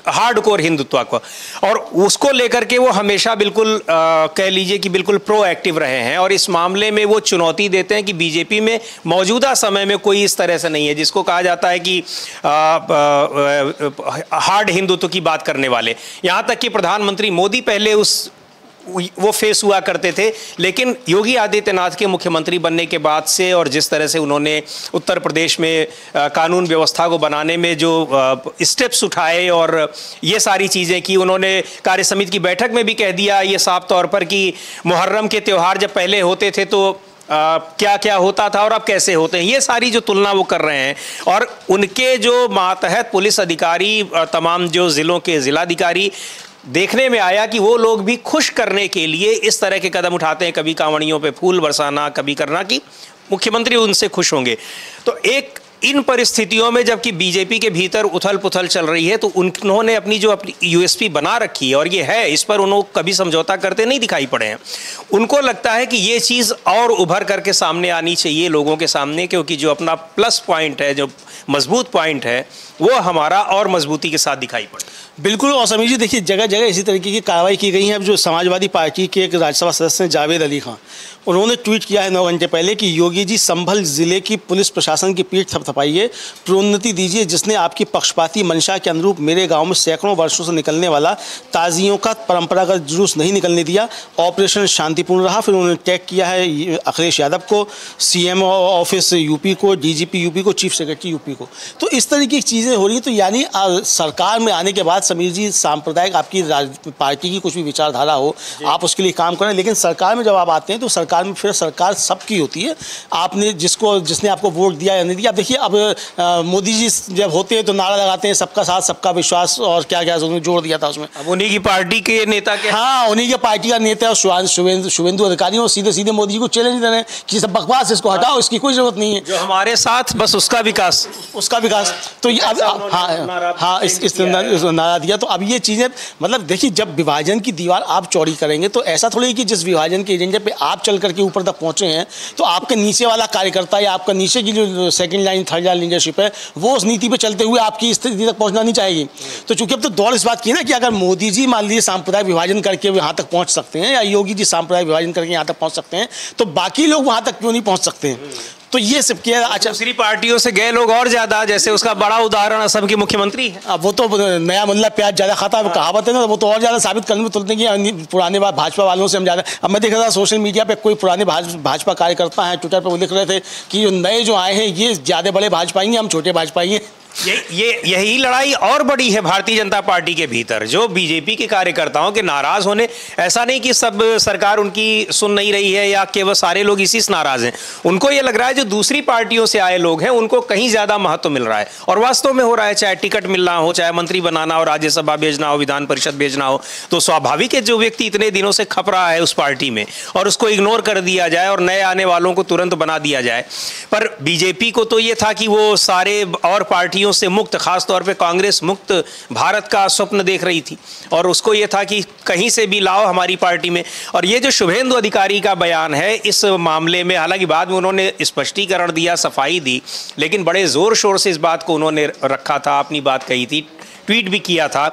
हार्डकोर हिंदुत्व को, और उसको लेकर के वो हमेशा बिल्कुल कह लीजिए कि बिल्कुल प्रोएक्टिव रहे हैं। और इस मामले में वो चुनौती देते हैं कि बीजेपी में मौजूदा समय में कोई इस तरह से नहीं है जिसको कहा जाता है कि हार्ड हिंदुत्व की बात करने वाले। यहाँ तक कि प्रधानमंत्री मोदी पहले वो फेस हुआ करते थे, लेकिन योगी आदित्यनाथ के मुख्यमंत्री बनने के बाद से और जिस तरह से उन्होंने उत्तर प्रदेश में कानून व्यवस्था को बनाने में जो स्टेप्स उठाए और ये सारी चीज़ें की, उन्होंने कार्य समिति की बैठक में भी कह दिया ये साफ तौर पर कि मुहर्रम के त्यौहार जब पहले होते थे तो क्या क्या होता था और अब कैसे होते हैं, ये सारी जो तुलना वो कर रहे हैं। और उनके जो मातहत पुलिस अधिकारी, तमाम जो ज़िलों के ज़िलाधिकारी, देखने में आया कि वो लोग भी खुश करने के लिए इस तरह के कदम उठाते हैं, कभी कांवड़ियों पे फूल बरसाना, कभी करना कि मुख्यमंत्री उनसे खुश होंगे। तो एक इन परिस्थितियों में जबकि बीजेपी के भीतर उथल पुथल चल रही है, तो उन्होंने अपनी USP बना रखी है और ये है, इस पर उन्होंने कभी समझौता करते नहीं दिखाई पड़े हैं। उनको लगता है कि ये चीज़ और उभर करके सामने आनी चाहिए लोगों के सामने, क्योंकि जो अपना प्लस पॉइंट है, जो मजबूत पॉइंट है, वो हमारा और मजबूती के साथ दिखाई पड़े। बिल्कुल, और समीर जी देखिए जगह जगह इसी तरीके की कार्रवाई की गई है। अब जो समाजवादी पार्टी के एक राज्यसभा सदस्य हैं जावेद अली खान, उन्होंने ट्वीट किया है 9 घंटे पहले कि योगी जी संभल जिले की पुलिस प्रशासन की पीठ थपथपाइए, प्रोन्नति दीजिए, जिसने आपकी पक्षपाती मंशा के अनुरूप मेरे गांव में सैकड़ों वर्षों से निकलने वाला ताजियों का परंपरागत जुलूस नहीं निकलने दिया। ऑपरेशन शांतिपूर्ण रहा। फिर उन्होंने टैग किया है अखिलेश यादव को, CM ऑफिस UP को, DGP UP को, चीफ सेक्रेटरी UP को। तो इस तरीके की चीज़ें हो रही हैं। तो यानी सरकार में आने के बाद समीर जी सांप्रदायिक आपकी पार्टी की कुछ भी विचारधारा हो, आप उसके लिए काम करें, लेकिन सरकार में जब आप आते हैं तो सरकार में फिर सरकार सबकी होती है। आपने जिसने आपको वोट दिया या नहीं दिया, आप देखिए अब मोदी जी जब होते हैं तो नारा लगाते हैं सबका साथ सबका विश्वास, और क्या क्या जोड़ दिया था उसमें। अब उन्हीं की पार्टी के नेता के, हाँ, उन्हीं के पार्टी का नेता शुभेंदु अधिकारी और सीधे सीधे मोदी जी को चैलेंज दे रहे हैं कि सब बकवास, इसको हटाओ, इसकी कोई जरूरत नहीं है, जो हमारे साथ बस उसका विकास। तो ये अब हाँ इस नारा दिया। तो अब ये चीज़ें मतलब देखिए, जब विभाजन की दीवार आप चौड़ी करेंगे तो ऐसा थोड़ी कि जिस विभाजन के एजेंडे पे आप चल करके ऊपर तक पहुंचे हैं तो आपके नीचे वाला कार्यकर्ता या आपका नीचे की जो second line third line leadership है वो उस नीति पे चलते हुए आपकी स्थिति तक पहुंचना नहीं चाहेगी। तो चूंकि अब तो दौड़ इस बात की ना कि अगर मोदी जी मान लीजिए सांप्रदायिक विभाजन करके यहाँ तक पहुँच सकते हैं या योगी जी सांप्रदायिक विभाजन करके यहाँ तक पहुँच सकते हैं, तो बाकी लोग वहाँ तक क्यों नहीं पहुँच सकते हैं। तो ये सब किया। अच्छा, दूसरी पार्टियों से गए लोग और ज्यादा, जैसे उसका बड़ा उदाहरण असम के मुख्यमंत्री है। अब वो तो नया मुल्ला प्याज ज्यादा खाता है, कहावत है ना, वो तो और ज्यादा साबित करने में तुलते कि पुराने बात भाजपा वालों से हम ज्यादा। अब मैं देख रहा था सोशल मीडिया पे कोई पुराने भाजपा कार्यकर्ता हैं, ट्विटर पर वो लिख रहे थे कि जो नए जो आए हैं ये ज्यादा बड़े भाजपाई हैं, हम छोटे भाजपाई हैं। यही लड़ाई और बड़ी है भारतीय जनता पार्टी के भीतर, जो बीजेपी के कार्यकर्ताओं के नाराज होने। ऐसा नहीं कि सब सरकार उनकी सुन नहीं रही है या केवल सारे लोग इसी से नाराज हैं। उनको ये लग रहा है जो दूसरी पार्टियों से आए लोग हैं उनको कहीं ज्यादा महत्व मिल रहा है, और वास्तव में हो रहा है। चाहे टिकट मिलना हो, चाहे मंत्री बनाना हो, राज्यसभा भेजना हो, विधान परिषद भेजना हो, तो स्वाभाविक है जो व्यक्ति इतने दिनों से खप रहा है उस पार्टी में और उसको इग्नोर कर दिया जाए और नए आने वालों को तुरंत बना दिया जाए। पर बीजेपी को तो ये था कि वो सारे और पार्टियों से मुक्त, खासतौर पे कांग्रेस मुक्त भारत का स्वप्न देख रही थी, और उसको ये था कि कहीं से भी लाओ हमारी पार्टी में। और ये जो शुभेंदु अधिकारी का बयान है इस मामले में, हालांकि बाद में उन्होंने स्पष्टीकरण दिया, सफाई दी, लेकिन बड़े जोर शोर से इस बात को उन्होंने रखा था, अपनी बात कही थी, ट्वीट भी किया था।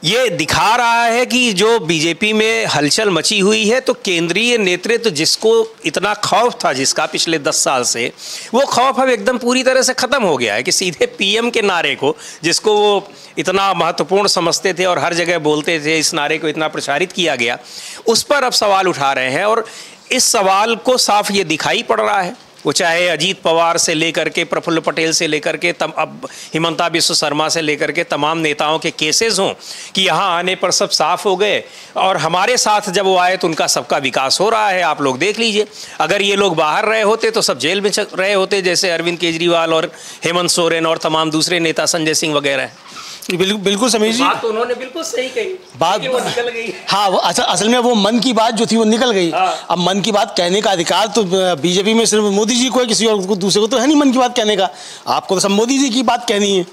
ये दिखा रहा है कि जो बीजेपी में हलचल मची हुई है, तो केंद्रीय नेतृत्व जिसको इतना खौफ था जिसका पिछले 10 साल से, वो खौफ अब एकदम पूरी तरह से ख़त्म हो गया है कि सीधे पीएम के नारे को, जिसको वो इतना महत्वपूर्ण समझते थे और हर जगह बोलते थे, इस नारे को इतना प्रचारित किया गया, उस पर अब सवाल उठा रहे हैं। और इस सवाल को साफ ये दिखाई पड़ रहा है, वो चाहे अजीत पवार से लेकर के प्रफुल्ल पटेल से लेकर के अब हिमंता बिस्व शर्मा से लेकर के तमाम नेताओं के केसेस हों कि यहाँ आने पर सब साफ हो गए और हमारे साथ जब वो आए तो उनका सबका विकास हो रहा है। आप लोग देख लीजिए, अगर ये लोग बाहर रहे होते तो सब जेल में रहे होते, जैसे अरविंद केजरीवाल और हेमंत सोरेन और तमाम दूसरे नेता, संजय सिंह वगैरह। बिल्कुल समीर जी, बात तो उन्होंने बिल्कुल सही कही, बात वो निकल गई। हाँ, वो असल में वो मन की बात जो थी वो निकल गई। हाँ। अब मन की बात कहने का अधिकार तो बीजेपी में सिर्फ मोदी जी को है, किसी और को दूसरे को तो है नहीं मन की बात कहने का। आपको तो सब मोदी जी की बात कहनी है।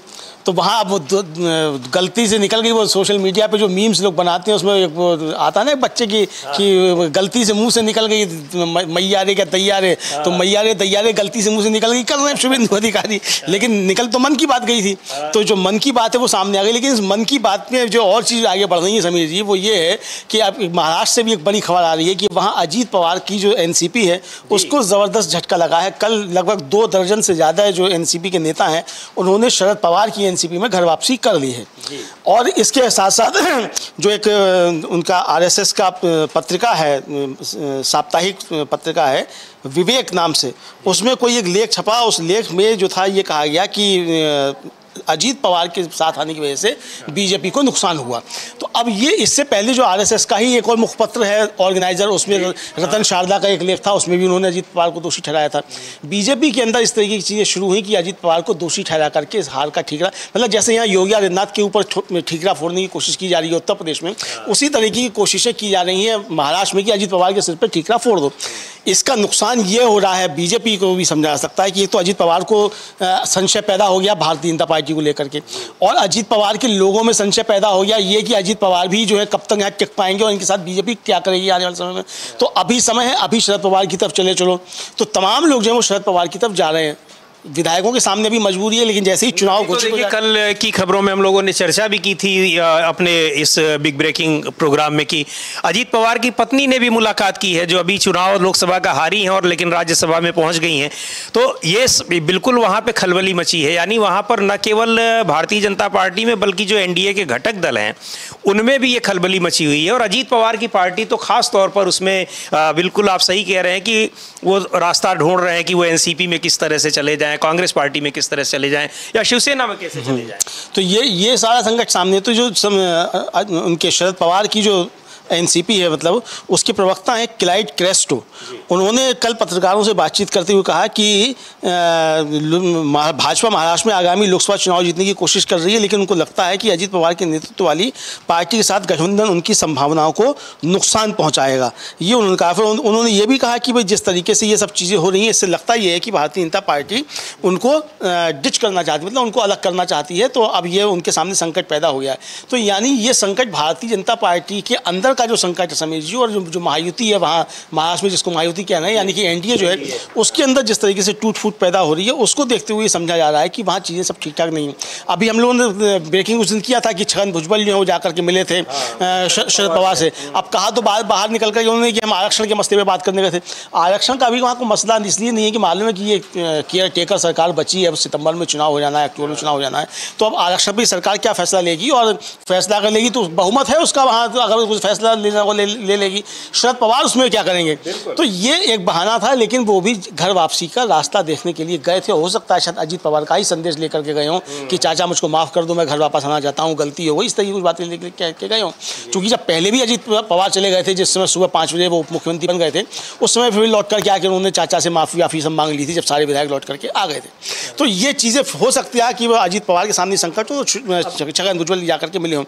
तो वहाँ अब वो गलती से निकल गई। वो सोशल मीडिया पे जो मीम्स लोग बनाते हैं उसमें वो आता है ना बच्चे की कि गलती से मुंह से निकल गई मैया रे क्या तैयारे, तो मैया रे तैयारे गलती से मुंह से निकल गई, कर रहे हैं शुभेंदु अधिकारी, लेकिन निकल तो मन की बात गई थी। तो जो मन की बात है वो सामने आ गई। लेकिन इस मन की बात में जो और चीज़ आगे बढ़ रही है समीर जी, वो ये है कि अब महाराष्ट्र से भी एक बड़ी खबर आ रही है कि वहाँ अजीत पवार की जो एनसीपी है उसको ज़बरदस्त झटका लगा है। कल लगभग 2 दर्जन से ज़्यादा जो एनसीपी के नेता हैं उन्होंने शरद पवार की एनसीपी में घर वापसी कर ली है। और इसके साथ साथ जो एक उनका आरएसएस का पत्रिका है, साप्ताहिक पत्रिका है विवेक नाम से, उसमें कोई एक लेख छपा। उस लेख में जो था ये कहा गया कि अजीत पवार के साथ आने की वजह से बीजेपी को नुकसान हुआ। तो अब ये इससे पहले जो आरएसएस का ही एक और मुखपत्र है ऑर्गेनाइजर, उसमें रतन शारदा का एक लेख था, उसमें भी उन्होंने अजीत पवार को दोषी ठहराया था। बीजेपी के अंदर इस तरीके की चीज़ें शुरू हुई कि अजीत पवार को दोषी ठहरा करके इस हार का ठीकरा, मतलब जैसे यहाँ योगी आदित्यनाथ के ऊपर ठीकरा फोड़ने की कोशिश की जा रही है उत्तर प्रदेश में, उसी तरीके की कोशिशें की जा रही हैं महाराष्ट्र में कि अजीत पवार के सिर पर ठीकरा फोड़ दो। इसका नुकसान ये हो रहा है, बीजेपी को भी समझा जा सकता है कि एक तो अजीत पवार को संशय पैदा हो गया भारतीय जनता पार्टी को लेकर के, और अजीत पवार के लोगों में संशय पैदा हो गया ये कि अजीत पवार भी जो है कब तक यहाँ टिक पाएंगे और इनके साथ बीजेपी क्या करेगी आने वाले समय में। तो अभी समय है, अभी शरद पवार की तरफ चले चलो। तो तमाम लोग जो है वो शरद पवार की तरफ जा रहे हैं। विधायकों के सामने भी मजबूरी है, लेकिन जैसे ही चुनाव घोषित हो जाए, कल की खबरों में हम लोगों ने चर्चा भी की थी अपने इस बिग ब्रेकिंग प्रोग्राम में कि अजीत पवार की पत्नी ने भी मुलाकात की है, जो अभी चुनाव लोकसभा का हारी हैं और लेकिन राज्यसभा में पहुंच गई हैं। तो ये बिल्कुल वहां पे खलबली मची है, यानी वहां पर न केवल भारतीय जनता पार्टी में बल्कि जो एनडीए के घटक दल हैं उनमें भी ये खलबली मची हुई है। और अजीत पवार की पार्टी तो खास तौर पर उसमें बिल्कुल आप सही कह रहे हैं कि वो रास्ता ढूंढ रहे हैं कि वो एनसीपी में किस तरह से चले जाएं, कांग्रेस पार्टी में किस तरह से चले जाएं या शिवसेना में कैसे चले जाएं। तो ये सारा संकट सामने, तो जो उनके शरद पवार की जो एनसीपी है, मतलब उसके प्रवक्ता हैं क्लाइड क्रेस्टो, उन्होंने कल पत्रकारों से बातचीत करते हुए कहा कि भाजपा महाराष्ट्र में आगामी लोकसभा चुनाव जीतने की कोशिश कर रही है, लेकिन उनको लगता है कि अजीत पवार के नेतृत्व वाली पार्टी के साथ गठबंधन उनकी संभावनाओं को नुकसान पहुंचाएगा, ये उन्होंने कहा। फिर उन्होंने ये भी कहा कि भाई जिस तरीके से ये सब चीज़ें हो रही हैं इससे लगता ये है कि भारतीय जनता पार्टी उनको डिच करना चाहती है, मतलब उनको अलग करना चाहती है। तो अब ये उनके सामने संकट पैदा हो गया है। तो यानी ये संकट भारतीय जनता पार्टी के अंदर का जो संकट है समीर जी, और जो महायुति है वहाँ महाराष्ट्र में, जिसको महायुति कहना है, यानी कि एनडीए जो है उसके अंदर जिस तरीके से टूट फूट पैदा हो रही है, उसको देखते हुए समझा जा रहा है कि वहाँ चीज़ें सब ठीक ठाक नहीं है। अभी हम लोगों ने ब्रेकिंग उस दिन किया था कि छगन भुजबल जो है वो जाकर के मिले थे शरद पवार से। अब कहा तो बाहर निकल कर उन्होंने कि हम आरक्षण के मसले पर बात करने गए थे। आरक्षण का अभी वहाँ को मसला इसलिए नहीं है कि मालूम है कि ये केयर टेकर सरकार बची है, सितंबर में चुनाव हो जाना है, अक्टूबर में चुनाव हो जाना है। तो अब आरक्षण पर सरकार क्या फैसला लेगी, और फैसला कर लेगी तो बहुमत है उसका वहाँ, तो अगर कुछ फैसला ले लेगी, शरद पवार उसमें क्या करेंगे। तो ये एक बहाना था, लेकिन वो भी घर वापसी का रास्ता देखने के लिए गए थे। हो सकता है शायद अजीत पवार का ही संदेश लेकर के गए हों कि चाचा मुझको माफ़ कर दो, मैं घर वापस आना चाहता हूँ, गलती हो गई, इस तरीके की कुछ बातें लेकर के गए हों। क्योंकि जब पहले भी अजीत पवार चले गए थे, जिस समय सुबह 5 बजे वो उप मुख्यमंत्री बन गए थे, उस समय फिर लौट करके आकर उन्होंने चाचा से माफ़ी सब मांग ली थी, जब सारे विधायक लौट करके आ गए थे। तो ये चीज़ें हो सकती है कि वह अजीत पवार के सामने संकट हो, छगन भुजबल जाकर के मिले हों।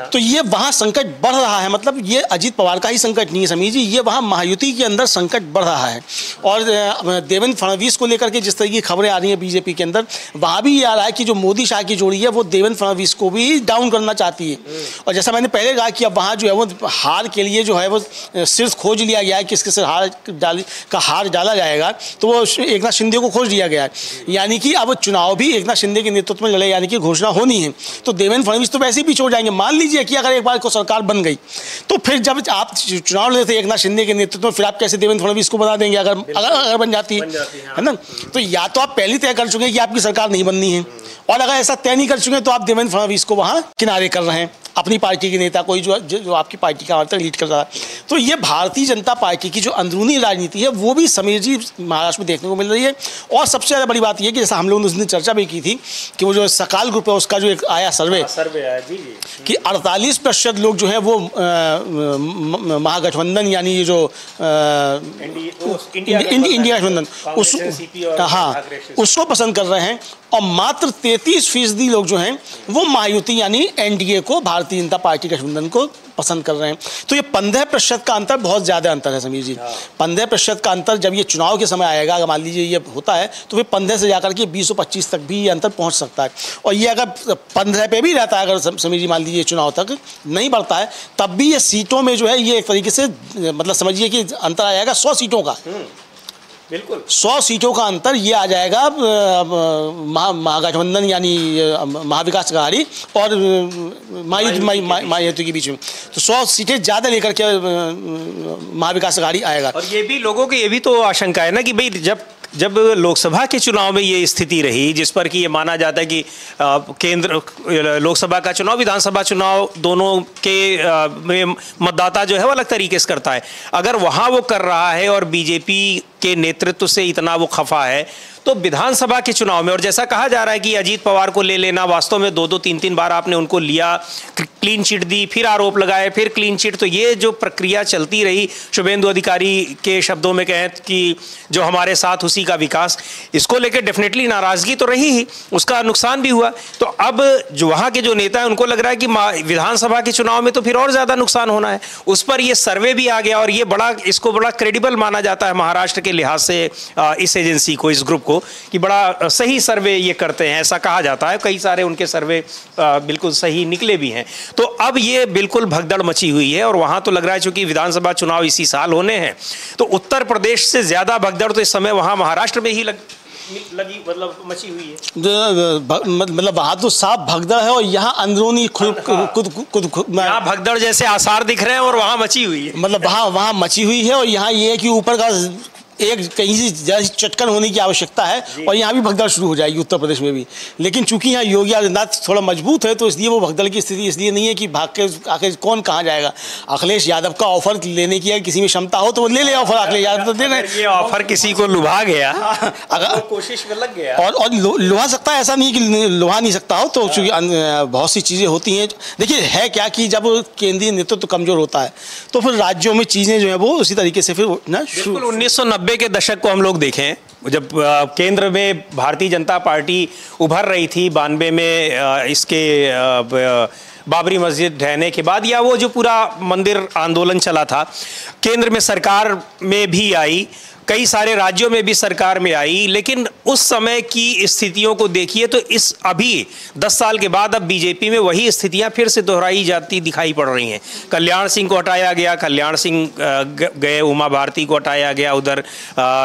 तो ये वहाँ संकट बढ़ रहा रहा है, मतलब ये अजीत पवार का ही संकट नहीं है समीर जी, ये वहाँ महायुति के अंदर संकट बढ़ रहा है। और देवेंद्र फडणवीस को लेकर के जिस तरह की खबरें आ रही हैं बीजेपी के अंदर, वहाँ भी ये आ रहा है कि जो मोदी शाह की जोड़ी है वो देवेंद्र फडणवीस को भी डाउन करना चाहती है। और जैसा मैंने पहले कहा कि अब वहाँ जो है वो हार के लिए जो है वो सिर्फ खोज लिया गया है, किसके सिर हार डाला जाएगा, तो वो एकनाथ शिंदे को खोज दिया गया है। यानी कि अब चुनाव भी एकनाथ शिंदे के नेतृत्व में लड़े, यानी कि घोषणा होनी है। तो देवेंद्र फडणवीस तो वैसे ही पीछे हो जाएंगे। मान लीजिए कि अगर एक बार को सरकार बन गई, तो फिर जब आप चुनाव लड़े थे एकनाथ शिंदे के नेतृत्व में, फिर आप कैसे देवेंद्र फडणवीस को बना देंगे अगर बन जाती है ना? तो या तो आप पहले तय कर चुके हैं कि आपकी सरकार नहीं बननी है, और अगर ऐसा तय नहीं कर चुके तो आप देवेंद्र फडणवीस को वहाँ किनारे कर रहे हैं, अपनी पार्टी के नेता कोई जो आपकी पार्टी का तक लीड कर रहा है। तो ये भारतीय जनता पार्टी की जो अंदरूनी राजनीति है वो भी समीर जी महाराष्ट्र में देखने को मिल रही है। और सबसे ज़्यादा बड़ी बात यह कि जैसा हम लोगों ने उस दिन चर्चा भी की थी कि वो जो सकाल ग्रुप है उसका जो एक आया सर्वे आया जी कि 48% लोग जो है वो महागठबंधन यानी ये जो इंडिया गठबंधन उसको पसंद कर रहे हैं, और मात्र 33% लोग जो हैं वो महायुति यानी एनडीए को, भारतीय जनता पार्टी गठबंधन को पसंद कर रहे हैं। तो ये 15% का अंतर बहुत ज़्यादा अंतर है समीर जी। 15% का अंतर जब ये चुनाव के समय आएगा, अगर मान लीजिए ये होता है तो फिर 15 से जाकर के 20 और 25 तक भी ये अंतर पहुंच सकता है। और ये अगर 15 पे भी रहता है, अगर समीर जी मान लीजिए चुनाव तक नहीं बढ़ता है, तब भी ये सीटों में जो है ये एक तरीके से मतलब समझिए कि अंतर आ जाएगा 100 सीटों का। बिल्कुल 100 सीटों का अंतर ये आ जाएगा महागठबंधन यानी महाविकास अघाड़ी और महायुति के बीच में। तो 100 सीटें ज़्यादा लेकर के महाविकास अघाड़ी आएगा। और ये भी लोगों की ये भी तो आशंका है ना कि भाई जब लोकसभा के चुनाव में ये स्थिति रही, जिस पर कि ये माना जाता है कि केंद्र लोकसभा का चुनाव, विधानसभा चुनाव दोनों के में मतदाता जो है वो अलग तरीके से करता है, अगर वहाँ वो कर रहा है और बीजेपी के नेतृत्व से इतना वो खफा है, तो विधानसभा के चुनाव में, और जैसा कहा जा रहा है कि अजीत पवार को ले लेना, वास्तव में 2-2, 3-3 बार आपने उनको लिया, क्लीन चिट दी, फिर आरोप लगाए, फिर क्लीन चिट, तो ये जो प्रक्रिया चलती रही, शुभेंदु अधिकारी के शब्दों में कहें कि जो हमारे साथ उसी का विकास, इसको लेकर डेफिनेटली नाराजगी तो रही ही, उसका नुकसान भी हुआ। तो अब जो वहाँ के जो नेता हैं उनको लग रहा है कि विधानसभा के चुनाव में तो फिर और ज़्यादा नुकसान होना है। उस पर ये सर्वे भी आ गया, और ये इसको बड़ा क्रेडिबल माना जाता है महाराष्ट्र के लिहाज से, इस एजेंसी को, इस ग्रुप को, कि बड़ा सही सर्वे ये करते हैं, ऐसा कहा जाता है। कई सारे उनके सर्वे बिल्कुल सही निकले भी हैं। तो अब ये बिल्कुल भगदड़ मची हुई है, और वहाँ तो लग रहा है चूंकि विधानसभा चुनाव इसी साल होने हैं, तो उत्तर प्रदेश से ज़्यादा भगदड़ तो इस समय वहाँ महाराष्ट्र में ही लगी, मतलब मची हुई है। मतलब वहाँ तो साफ भगदड़ है, और यहाँ अंदरूनी खुद यहाँ भगदड़ जैसे आसार दिख रहे हैं, और वहाँ मची हुई है। मतलब वहाँ मची हुई है, और यहाँ ये है कि ऊपर का एक कहीं से चटकन होने की आवश्यकता है, और यहाँ भी भगदड़ शुरू हो जाएगी उत्तर प्रदेश में भी। लेकिन चूंकि यहाँ योगी आदित्यनाथ थोड़ा मजबूत है, तो इसलिए वो भगदड़ की स्थिति इसलिए नहीं है कि भाग के आखिर कौन कहाँ जाएगा। अखिलेश यादव का ऑफर लेने की किसी में क्षमता हो तो वो ले ले ऑफर, अखिलेश यादव तो दे रहे। ये ऑफर किसी को लुभा गया, अगर कोशिश में लग गया, और लुभा सकता है, ऐसा नहीं कि लुभा नहीं सकता हो। तो चूंकि बहुत सी चीज़ें होती हैं, देखिए है क्या कि जब केंद्रीय नेतृत्व कमजोर होता है तो फिर राज्यों में चीज़ें जो है वो उसी तरीके से फिर ना 1990 के दशक को हम लोग देखें, जब केंद्र में भारतीय जनता पार्टी उभर रही थी 92 में, इसके बाबरी मस्जिद ढहने के बाद, या वो जो पूरा मंदिर आंदोलन चला था, केंद्र में सरकार में भी आई, कई सारे राज्यों में भी सरकार में आई, लेकिन उस समय की स्थितियों को देखिए तो इस अभी 10 साल के बाद अब बीजेपी में वही स्थितियां फिर से दोहराई जाती दिखाई पड़ रही हैं। कल्याण सिंह को हटाया गया, कल्याण सिंह गए, उमा भारती को हटाया गया, उधर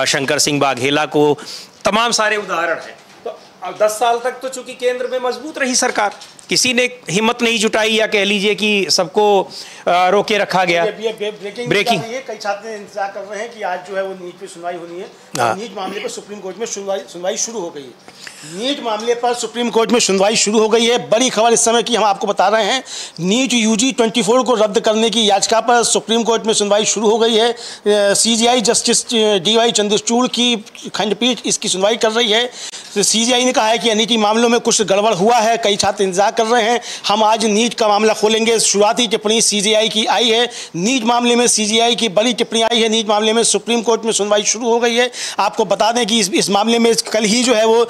शंकर सिंह वाघेला को, तमाम सारे उदाहरण हैं। तो 10 साल तक तो चूंकि केंद्र में मजबूत रही सरकार, किसी ने हिम्मत नहीं जुटाई, या कह लीजिए कि सबको रोके रखा गया। ब्रेकिंग कई छात्र इंतजार कर रहे हैं कि आज जो है वो नीट पे सुनवाई होनी है। नीट मामले पर सुप्रीम कोर्ट में सुनवाई शुरू हो गई है। नीट मामले पर सुप्रीम कोर्ट में सुनवाई शुरू हो गई है। बड़ी खबर इस समय की हम आपको बता रहे हैं, नीट यूजी 24 को रद्द करने की याचिका पर सुप्रीम कोर्ट में सुनवाई शुरू हो गई है। CJI जस्टिस DY चंद्रचूड़ की खंडपीठ इसकी सुनवाई कर रही है। CJI ने कहा है कि NET मामलों में कुछ गड़बड़ हुआ है, कई छात्र इंतजार कर रहे हैं। हम आज नीट का मामला खोलेंगे। शुरुआती टिप्पणी सीजेआई की आई है, नीट मामले में सीजेआई की बड़ी टिप्पणी आई है। नीट मामले में सुप्रीम कोर्ट में सुनवाई शुरू हो गई है। आपको बता दें कि इस मामले में कल ही जो है वो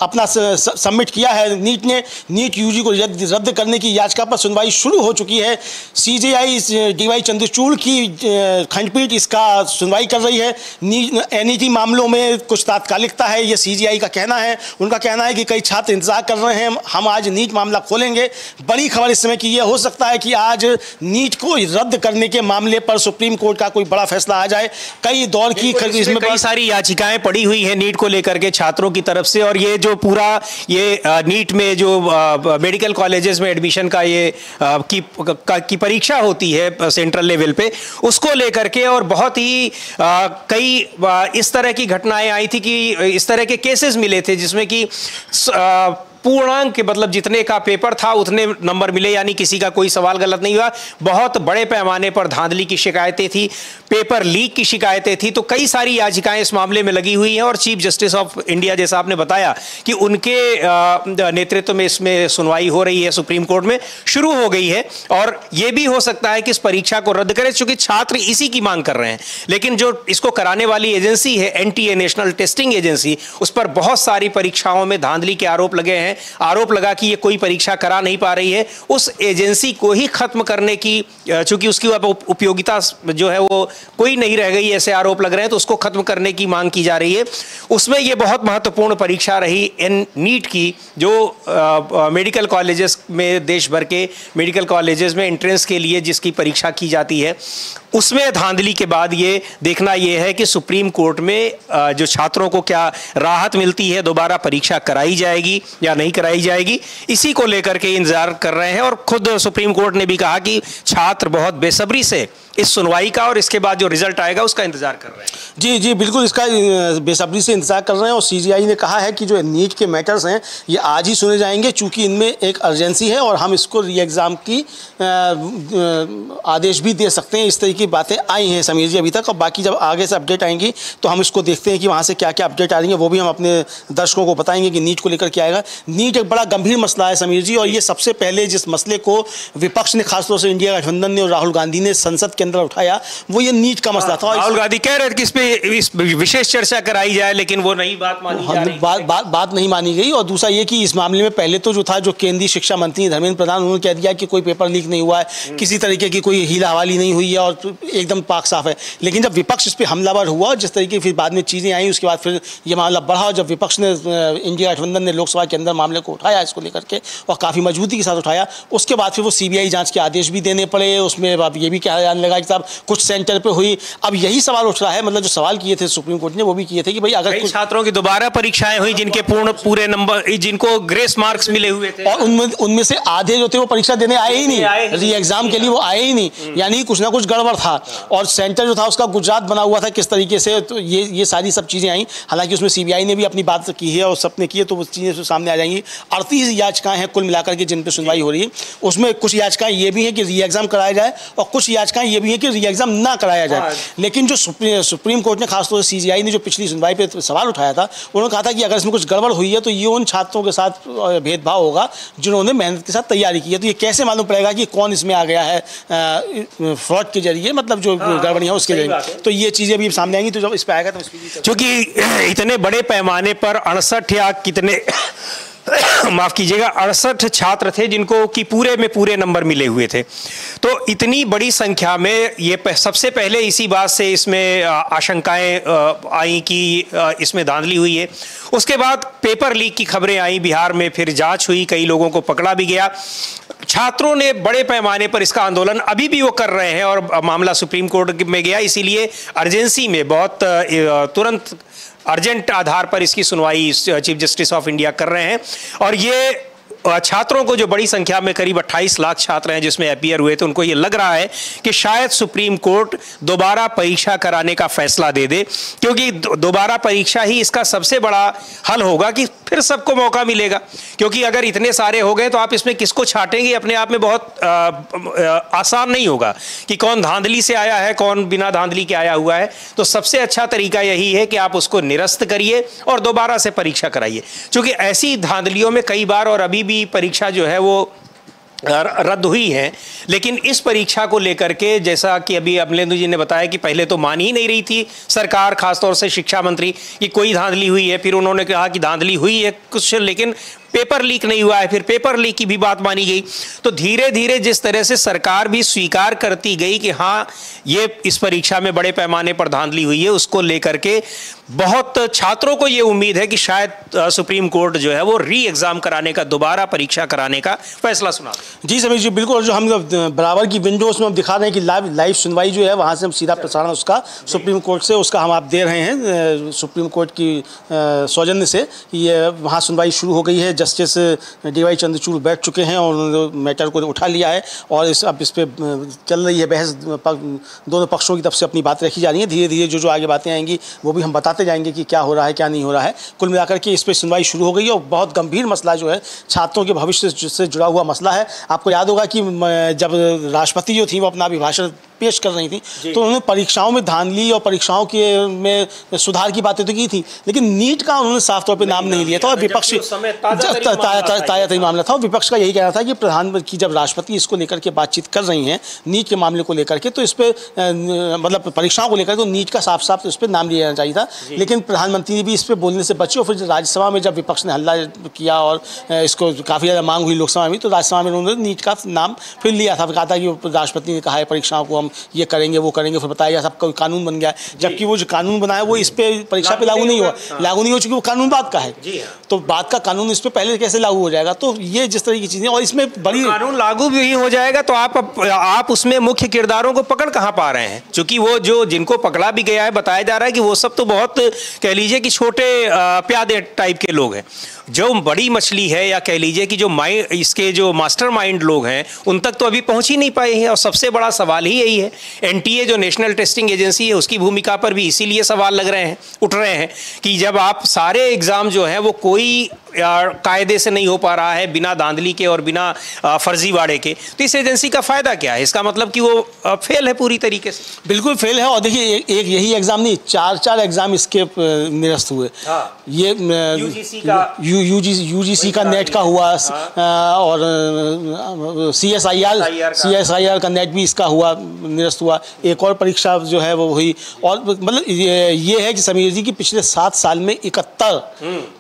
अपना सबमिट किया है नीट ने। नीट यूजी को रद्द करने की याचिका पर सुनवाई शुरू हो चुकी है। सीजेआई डीवाई चंद्रचूड़ की खंडपीठ इसका सुनवाई कर रही है। एनईटी मामलों में कुछ तात्कालिकता है, ये सीजेआई का कहना है। उनका कहना है कि कई छात्र इंतजार कर रहे हैं, हम आज नीट मामला खोलेंगे। बड़ी खबर इस समय की यह हो सकता है कि आज नीट को रद्द करने के मामले पर सुप्रीम कोर्ट का कोई बड़ा फैसला आ जाए। कई दौर की इसमें कई सारी याचिकाएं पड़ी हुई हैं नीट को लेकर के छात्रों की तरफ से, और ये जो पूरा ये नीट में जो मेडिकल कॉलेजेस में एडमिशन का ये की परीक्षा होती है सेंट्रल लेवल पे, उसको लेकर के और बहुत ही कई इस तरह की घटनाएं आई थी कि इस तरह के केसेस मिले थे जिसमें कि पूर्णांक के मतलब जितने का पेपर था उतने नंबर मिले, यानी किसी का कोई सवाल गलत नहीं हुआ। बहुत बड़े पैमाने पर धांधली की शिकायतें थी, पेपर लीक की शिकायतें थी। तो कई सारी याचिकाएं इस मामले में लगी हुई हैं और चीफ जस्टिस ऑफ इंडिया, जैसा आपने बताया कि उनके नेतृत्व में इसमें सुनवाई हो रही है, सुप्रीम कोर्ट में शुरू हो गई है। और यह भी हो सकता है कि इस परीक्षा को रद्द करें, क्योंकि छात्र इसी की मांग कर रहे हैं। लेकिन जो इसको कराने वाली एजेंसी है एनटीए, नेशनल टेस्टिंग एजेंसी, उस पर बहुत सारी परीक्षाओं में धांधली के आरोप लगे हैं। आरोप लगा कि ये कोई परीक्षा करा नहीं पा रही है। उस एजेंसी को ही खत्म करने की, चूंकि उसकी उपयोगिता जो है वो कोई नहीं रह गई, ऐसे आरोप लग रहे हैं, तो उसको खत्म करने की मांग की जा रही है। उसमें ये बहुत महत्वपूर्ण परीक्षा रही नीट की, जो मेडिकल कॉलेजेस में, देश भर के मेडिकल कॉलेजेस में एंट्रेंस के लिए जिसकी परीक्षा की जाती है, उसमें धांधली के बाद ये देखना यह है कि सुप्रीम कोर्ट में जो छात्रों को क्या राहत मिलती है, दोबारा परीक्षा कराई जाएगी या नहीं कराई जाएगी, इसी को लेकर के इंतजार कर रहे हैं। और खुद सुप्रीम कोर्ट ने भी कहा कि छात्र बहुत बेसब्री से इस सुनवाई का और इसके बाद जो रिजल्ट आएगा उसका इंतजार कर रहे हैं। जी जी बिल्कुल, इसका बेसब्री से इंतजार कर रहे हैं। और सीजीआई ने कहा है कि जो नीट के मैटर्स हैं ये आज ही सुने जाएंगे, चूंकि इनमें एक अर्जेंसी है और हम इसको री एग्ज़ाम की आदेश भी दे सकते हैं। इस तरह की बातें आई हैं समीर जी अभी तक, और बाकी जब आगे से अपडेट आएंगी तो हम इसको देखते हैं कि वहाँ से क्या क्या अपडेट आ रही है, वो भी हम अपने दर्शकों को बताएंगे कि नीट को लेकर क्या आएगा। नीट एक बड़ा गंभीर मसला है समीर जी, और ये सबसे पहले जिस मसले को विपक्ष ने, खासतौर से इंडिया गठबंधन ने और राहुल गांधी ने संसद के अंदर उठाया, वो ये नीट का मसला था। राहुल गांधी कह रहे थे कि इस पे इस विशेष चर्चा कराई जाए, लेकिन वो नहीं बात मानी जा रही, बात नहीं मानी गई। और दूसरा ये कि इस मामले में पहले तो जो था, जो केंद्रीय शिक्षा मंत्री धर्मेंद्र प्रधान, उन्होंने कह दिया कि कोई पेपर लीक नहीं हुआ है, किसी तरीके की कोई हीला हवाली नहीं हुई है और एकदम पाक साफ है। लेकिन जब विपक्ष इस पर हमलावर हुआ और जिस तरीके फिर बाद में चीज़ें आई, उसके बाद फिर ये मामला बढ़ा। और जब विपक्ष ने, इंडिया गठबंधन ने लोकसभा के अंदर मामले को उठाया इसको लेकर के, और काफ़ी मजबूती के साथ उठाया, उसके बाद फिर वो सीबीआई जांच के आदेश भी देने पड़े। उसमें अब ये भी कहा जाने लगा कि साहब कुछ सेंटर पे हुई। अब यही सवाल उठ रहा है, मतलब जो सवाल किए थे सुप्रीम कोर्ट ने वो भी किए थे कि भाई अगर कुछ छात्रों की दोबारा परीक्षाएं हुई जिनके पूरे नंबर, जिनको ग्रेस मार्क्स मिले हुए थे, और उनमें से आधे जो थे वो परीक्षा देने आए ही नहीं, री एग्जाम के लिए वो आए ही नहीं, यानी कुछ ना कुछ गड़बड़ था। और सेंटर जो था उसका गुजरात बना हुआ था किस तरीके से, तो ये सारी सब चीज़ें आई। हालांकि उसमें सीबीआई ने भी अपनी बात की है और सबने की है, तो वो चीज़ें सामने आ जाएंगी। 38 याचिकाएं हैं कुल मिलाकर के जिन पर सुनवाई हो रही है। उसमें कुछ याचिकाएं ये भी हैं कि री एग्जाम कराया जाए और कुछ याचिकाएं ये भी हैं कि री एग्जाम ना कराया जाए। लेकिन जो सुप्रीम कोर्ट ने, खासतौर से सीजीआई ने जो पिछली सुनवाई पे सवाल उठाया था, उन्होंने कहा था कि अगर इसमें कुछ गड़बड़ हुई है तो ये उन छात्रों के साथ भेदभाव होगा जिन्होंने मेहनत के साथ तैयारी की है। तो ये कैसे मालूम पड़ेगा कि कौन इसमें आ गया है फ्रॉड के जरिए, मतलब जो गड़बड़ियाँ उसके जरिए। तो ये चीज़ें भी सामने आएंगी, तो जब इस पर आएगा तो क्योंकि इतने बड़े पैमाने पर 68 या कितने माफ कीजिएगा 68 छात्र थे जिनको कि पूरे में पूरे नंबर मिले हुए थे। तो इतनी बड़ी संख्या में ये सबसे पहले इसी बात से इसमें आशंकाएं आई कि इसमें धांधली हुई है। उसके बाद पेपर लीक की खबरें आई बिहार में, फिर जांच हुई, कई लोगों को पकड़ा भी गया। छात्रों ने बड़े पैमाने पर इसका आंदोलन अभी भी वो कर रहे हैं और मामला सुप्रीम कोर्ट में गया, इसीलिए अर्जेंसी में बहुत तुरंत अर्जेंट आधार पर इसकी सुनवाई चीफ जस्टिस ऑफ इंडिया कर रहे हैं। और ये छात्रों को, जो बड़ी संख्या में करीब 28 लाख छात्र हैं जिसमें अपीयर हुए थे, उनको ये लग रहा है कि शायद सुप्रीम कोर्ट दोबारा परीक्षा कराने का फैसला दे दे, क्योंकि दोबारा परीक्षा ही इसका सबसे बड़ा हल होगा कि फिर सबको मौका मिलेगा। क्योंकि अगर इतने सारे हो गए तो आप इसमें किसको छांटेंगे, अपने आप में बहुत आसान नहीं होगा कि कौन धांधली से आया है, कौन बिना धांधली के आया हुआ है। तो सबसे अच्छा तरीका यही है कि आप उसको निरस्त करिए और दोबारा से परीक्षा कराइए, क्योंकि ऐसी धांधलियों में कई बार और अभी भी परीक्षा जो है वो रद्द हुई है, लेकिन इस परीक्षा को लेकर के जैसा कि अभी अमलेंदु जी ने बताया कि पहले तो मान ही नहीं रही थी सरकार, खासतौर से शिक्षा मंत्री, कि कोई धांधली हुई है। फिर उन्होंने कहा कि धांधली हुई है कुछ, लेकिन पेपर लीक नहीं हुआ है। फिर पेपर लीक की भी बात मानी गई। तो धीरे धीरे जिस तरह से सरकार भी स्वीकार करती गई कि हाँ ये इस परीक्षा में बड़े पैमाने पर धांधली हुई है, उसको लेकर के बहुत छात्रों को ये उम्मीद है कि शायद सुप्रीम कोर्ट जो है वो री एग्जाम कराने का, दोबारा परीक्षा कराने का फैसला सुना। जी समीर जी, बिल्कुल। जो हम बराबर की विंडोज में हम दिखा रहे हैं कि लाइव सुनवाई जो है वहाँ से हम सीधा प्रसारण उसका सुप्रीम कोर्ट से उसका हम आप दे रहे हैं सुप्रीम कोर्ट की सौजन्य से। ये वहाँ सुनवाई शुरू हो गई है। Justice D.Y.. चंद्रचूड़ बैठ चुके हैं और मैटर को उठा लिया है और अब इस पर चल रही है बहस। दोनों पक्षों की तरफ से अपनी बात रखी जा रही है। धीरे धीरे जो आगे बातें आएंगी वो भी हम बताते जाएंगे कि क्या हो रहा है क्या नहीं हो रहा है। कुल मिलाकर के इस पर सुनवाई शुरू हो गई है और बहुत गंभीर मसला जो है छात्रों के भविष्य से जुड़ा हुआ मसला है। आपको याद होगा कि जब राष्ट्रपति जो थी वो अपना अभिभाषण पेश कर रही थी तो उन्होंने परीक्षाओं में धांधली और परीक्षाओं के में सुधार की बातें तो की थी, लेकिन नीट का उन्होंने साफ तौर पे नाम नहीं लिया था। और विपक्ष ताजा तरीन मामला था और विपक्ष का यही कहना था कि प्रधानमंत्री जब राष्ट्रपति इसको लेकर के बातचीत कर रही हैं नीट के मामले को लेकर के, तो इस पर मतलब परीक्षाओं को लेकर तो नीट का साफ साफ इस पर नाम लिया जाना चाहिए था। लेकिन प्रधानमंत्री ने भी इस पर बोलने से बचे और फिर राज्यसभा में जब विपक्ष ने हल्ला किया और इसको काफ़ी ज़्यादा मांग हुई लोकसभा में, तो राज्यसभा में उन्होंने नीट का नाम फिर लिया था। कहा था कि राष्ट्रपति ने कहा है परीक्षाओं को हम ये करेंगे वो करेंगे, फिर बताया गया सबका कानून बन गया, जबकि वो जो कानून बनाया वो इस पे परीक्षा पे लागू नहीं हो चुकी। वो कानून बात का है, तो बात का कानून इस पे पहले कैसे लागू हो जाएगा? तो ये जिस तरह की चीजें, और इसमें बड़ी कानून लागू भी हो जाएगा तो आप उसमें मुख्य किरदारों को पकड़ कहाँ पा रहे हैं? क्योंकि वो जो जिनको पकड़ा भी गया है, बताया जा रहा है कि वो सब तो बहुत कह लीजिए कि छोटे प्यादे टाइप के लोग हैं। जो बड़ी मछली है या कह लीजिए कि जो इसके जो मास्टरमाइंड लोग हैं उन तक तो अभी पहुंच ही नहीं पाए हैं। और सबसे बड़ा सवाल ही यही है, एनटीए जो नेशनल टेस्टिंग एजेंसी है उसकी भूमिका पर भी इसीलिए सवाल उठ रहे हैं कि जब आप सारे एग्जाम जो है वो कोई कायदे से नहीं हो पा रहा है, बिना धांधली के और बिना फर्जीवाड़े के, तो इस एजेंसी का फायदा क्या है? इसका मतलब कि वो फेल है पूरी तरीके से। बिल्कुल फेल है। और देखिए एक यही एग्जाम नहीं, चार एग्जाम इसके निरस्त हुए। ये यूजीसी का नेट का हुआ और सीएसआईआर का नेट भी इसका हुआ, निरस्त हुआ। एक और परीक्षा जो है वो हुई। और मतलब ये है कि समीर जी की पिछले 7 साल में 71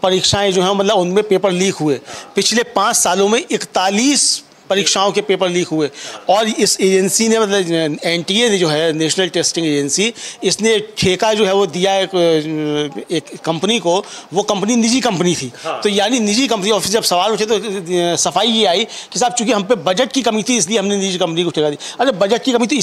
परीक्षाएं जो हैं मतलब उनमें पेपर लीक हुए। पिछले 5 सालों में 41 परीक्षाओं के पेपर लीक हुए। और इस एजेंसी ने मतलब एनटीए जो है नेशनल टेस्टिंग एजेंसी, इसने ठेका जो है वो दिया एक कंपनी को। वो कंपनी निजी कंपनी थी। तो यानी निजी कंपनी, और फिर जब सवाल उठे तो सफाई ये आई कि साहब चूंकि हम पे बजट की कमी थी इसलिए हमने निजी कंपनी को ठेका दी। अरे बजट की कमी तो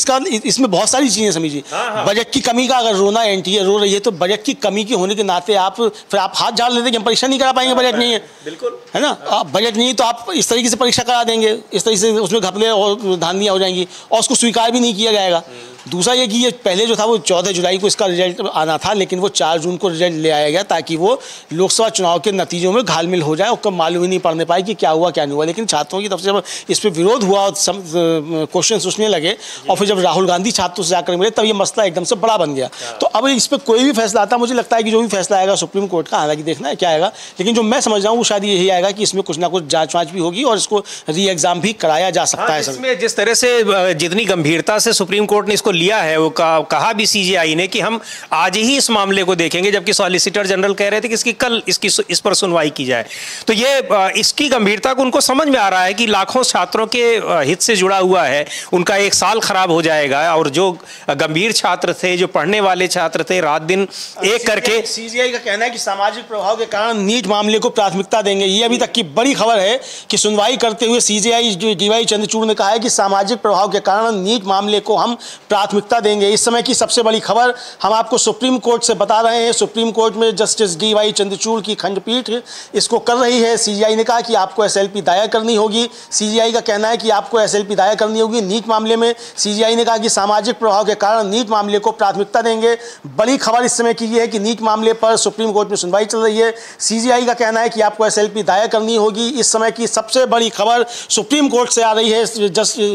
इसमें बहुत सारी चीज़ें समझिए। बजट की कमी का अगर रोना एनटीए रो रही है तो बजट की कमी के होने के नाते आप हाथ झाड़ लेते कि हम परीक्षा नहीं करा पाएंगे, बजट नहीं है। बिल्कुल है ना, आप बजट नहीं तो आप इस तरीके से परीक्षा करा देंगे, इस तरीके से उसमें घपले और धांधलियाँ हो जाएंगी और उसको स्वीकार भी नहीं किया जाएगा। दूसरा ये कि ये पहले जो था वो 14 जुलाई को इसका रिजल्ट आना था, लेकिन वो 4 जून को रिजल्ट ले आया गया ताकि वो लोकसभा चुनाव के नतीजों में घालमिल हो जाए और कब मालूम ही नहीं पड़ने पाए कि क्या हुआ क्या नहीं हुआ। लेकिन छात्रों की तरफ से जब इस पर विरोध हुआ और क्वेश्चन उठने लगे और फिर जब राहुल गांधी छात्रों से जाकर मिले तब ये मसला एकदम से बड़ा बन गया। तो अब इस पर कोई भी फैसला आता, मुझे लगता है कि जो भी फैसला आएगा सुप्रीम कोर्ट का, हालांकि देखना है क्या आएगा, लेकिन जो मैं समझ रहा हूँ वो शायद यही आएगा कि इसमें कुछ ना कुछ जाँच वाँच भी होगी और इसको री एग्जाम भी कराया जा सकता है। इसमें जिस तरह से जितनी गंभीरता से सुप्रीम कोर्ट ने इसको लिया है, वो कहा भी सीजेआई ने कि हम आज ही इस मामले को देखेंगे, जबकि सॉलिसिटर जनरल कह रहे थे कि कल इस पर सुनवाई की जाए। तो ये इसकी गंभीरता को उनको समझ में आ रहा है कि लाखों छात्रों के हित से जुड़ा हुआ है, उनका एक साल खराब हो जाएगा। और जो गंभीर छात्र थे, जो पढ़ने वाले छात्र थे, रात दिन एक करके, सीजेआई का कहना है कि सामाजिक प्रभाव के कारण नीट मामले को प्राथमिकता देंगे। ये अभी तक की बड़ी खबर है कि सुनवाई करते हुए सीजेआई डी.वाई. चंद्रचूड़ ने कहा है कि सामाजिक प्रभाव के कारण नीट मामले को हम प्राथमिकता देंगे। इस समय की सबसे बड़ी खबर हम आपको सुप्रीम कोर्ट से बता रहे हैं। सुप्रीम कोर्ट में जस्टिस डी.वाई. चंद्रचूड़ की खंडपीठ इसको कर रही है। सीजेआई ने कहा कि आपको एसएलपी दायर करनी होगी। सीजेआई का कहना है कि आपको एसएलपी दायर करनी होगी नीट मामले में। सीजेआई ने कहा कि सामाजिक प्रभाव के कारण नीट मामले को प्राथमिकता देंगे। बड़ी खबर इस समय की ये है कि नीट मामले पर सुप्रीम कोर्ट में सुनवाई चल रही है। सीजेआई का कहना है कि आपको एसएलपी दायर करनी होगी। इस समय की सबसे बड़ी खबर सुप्रीम कोर्ट से आ रही है।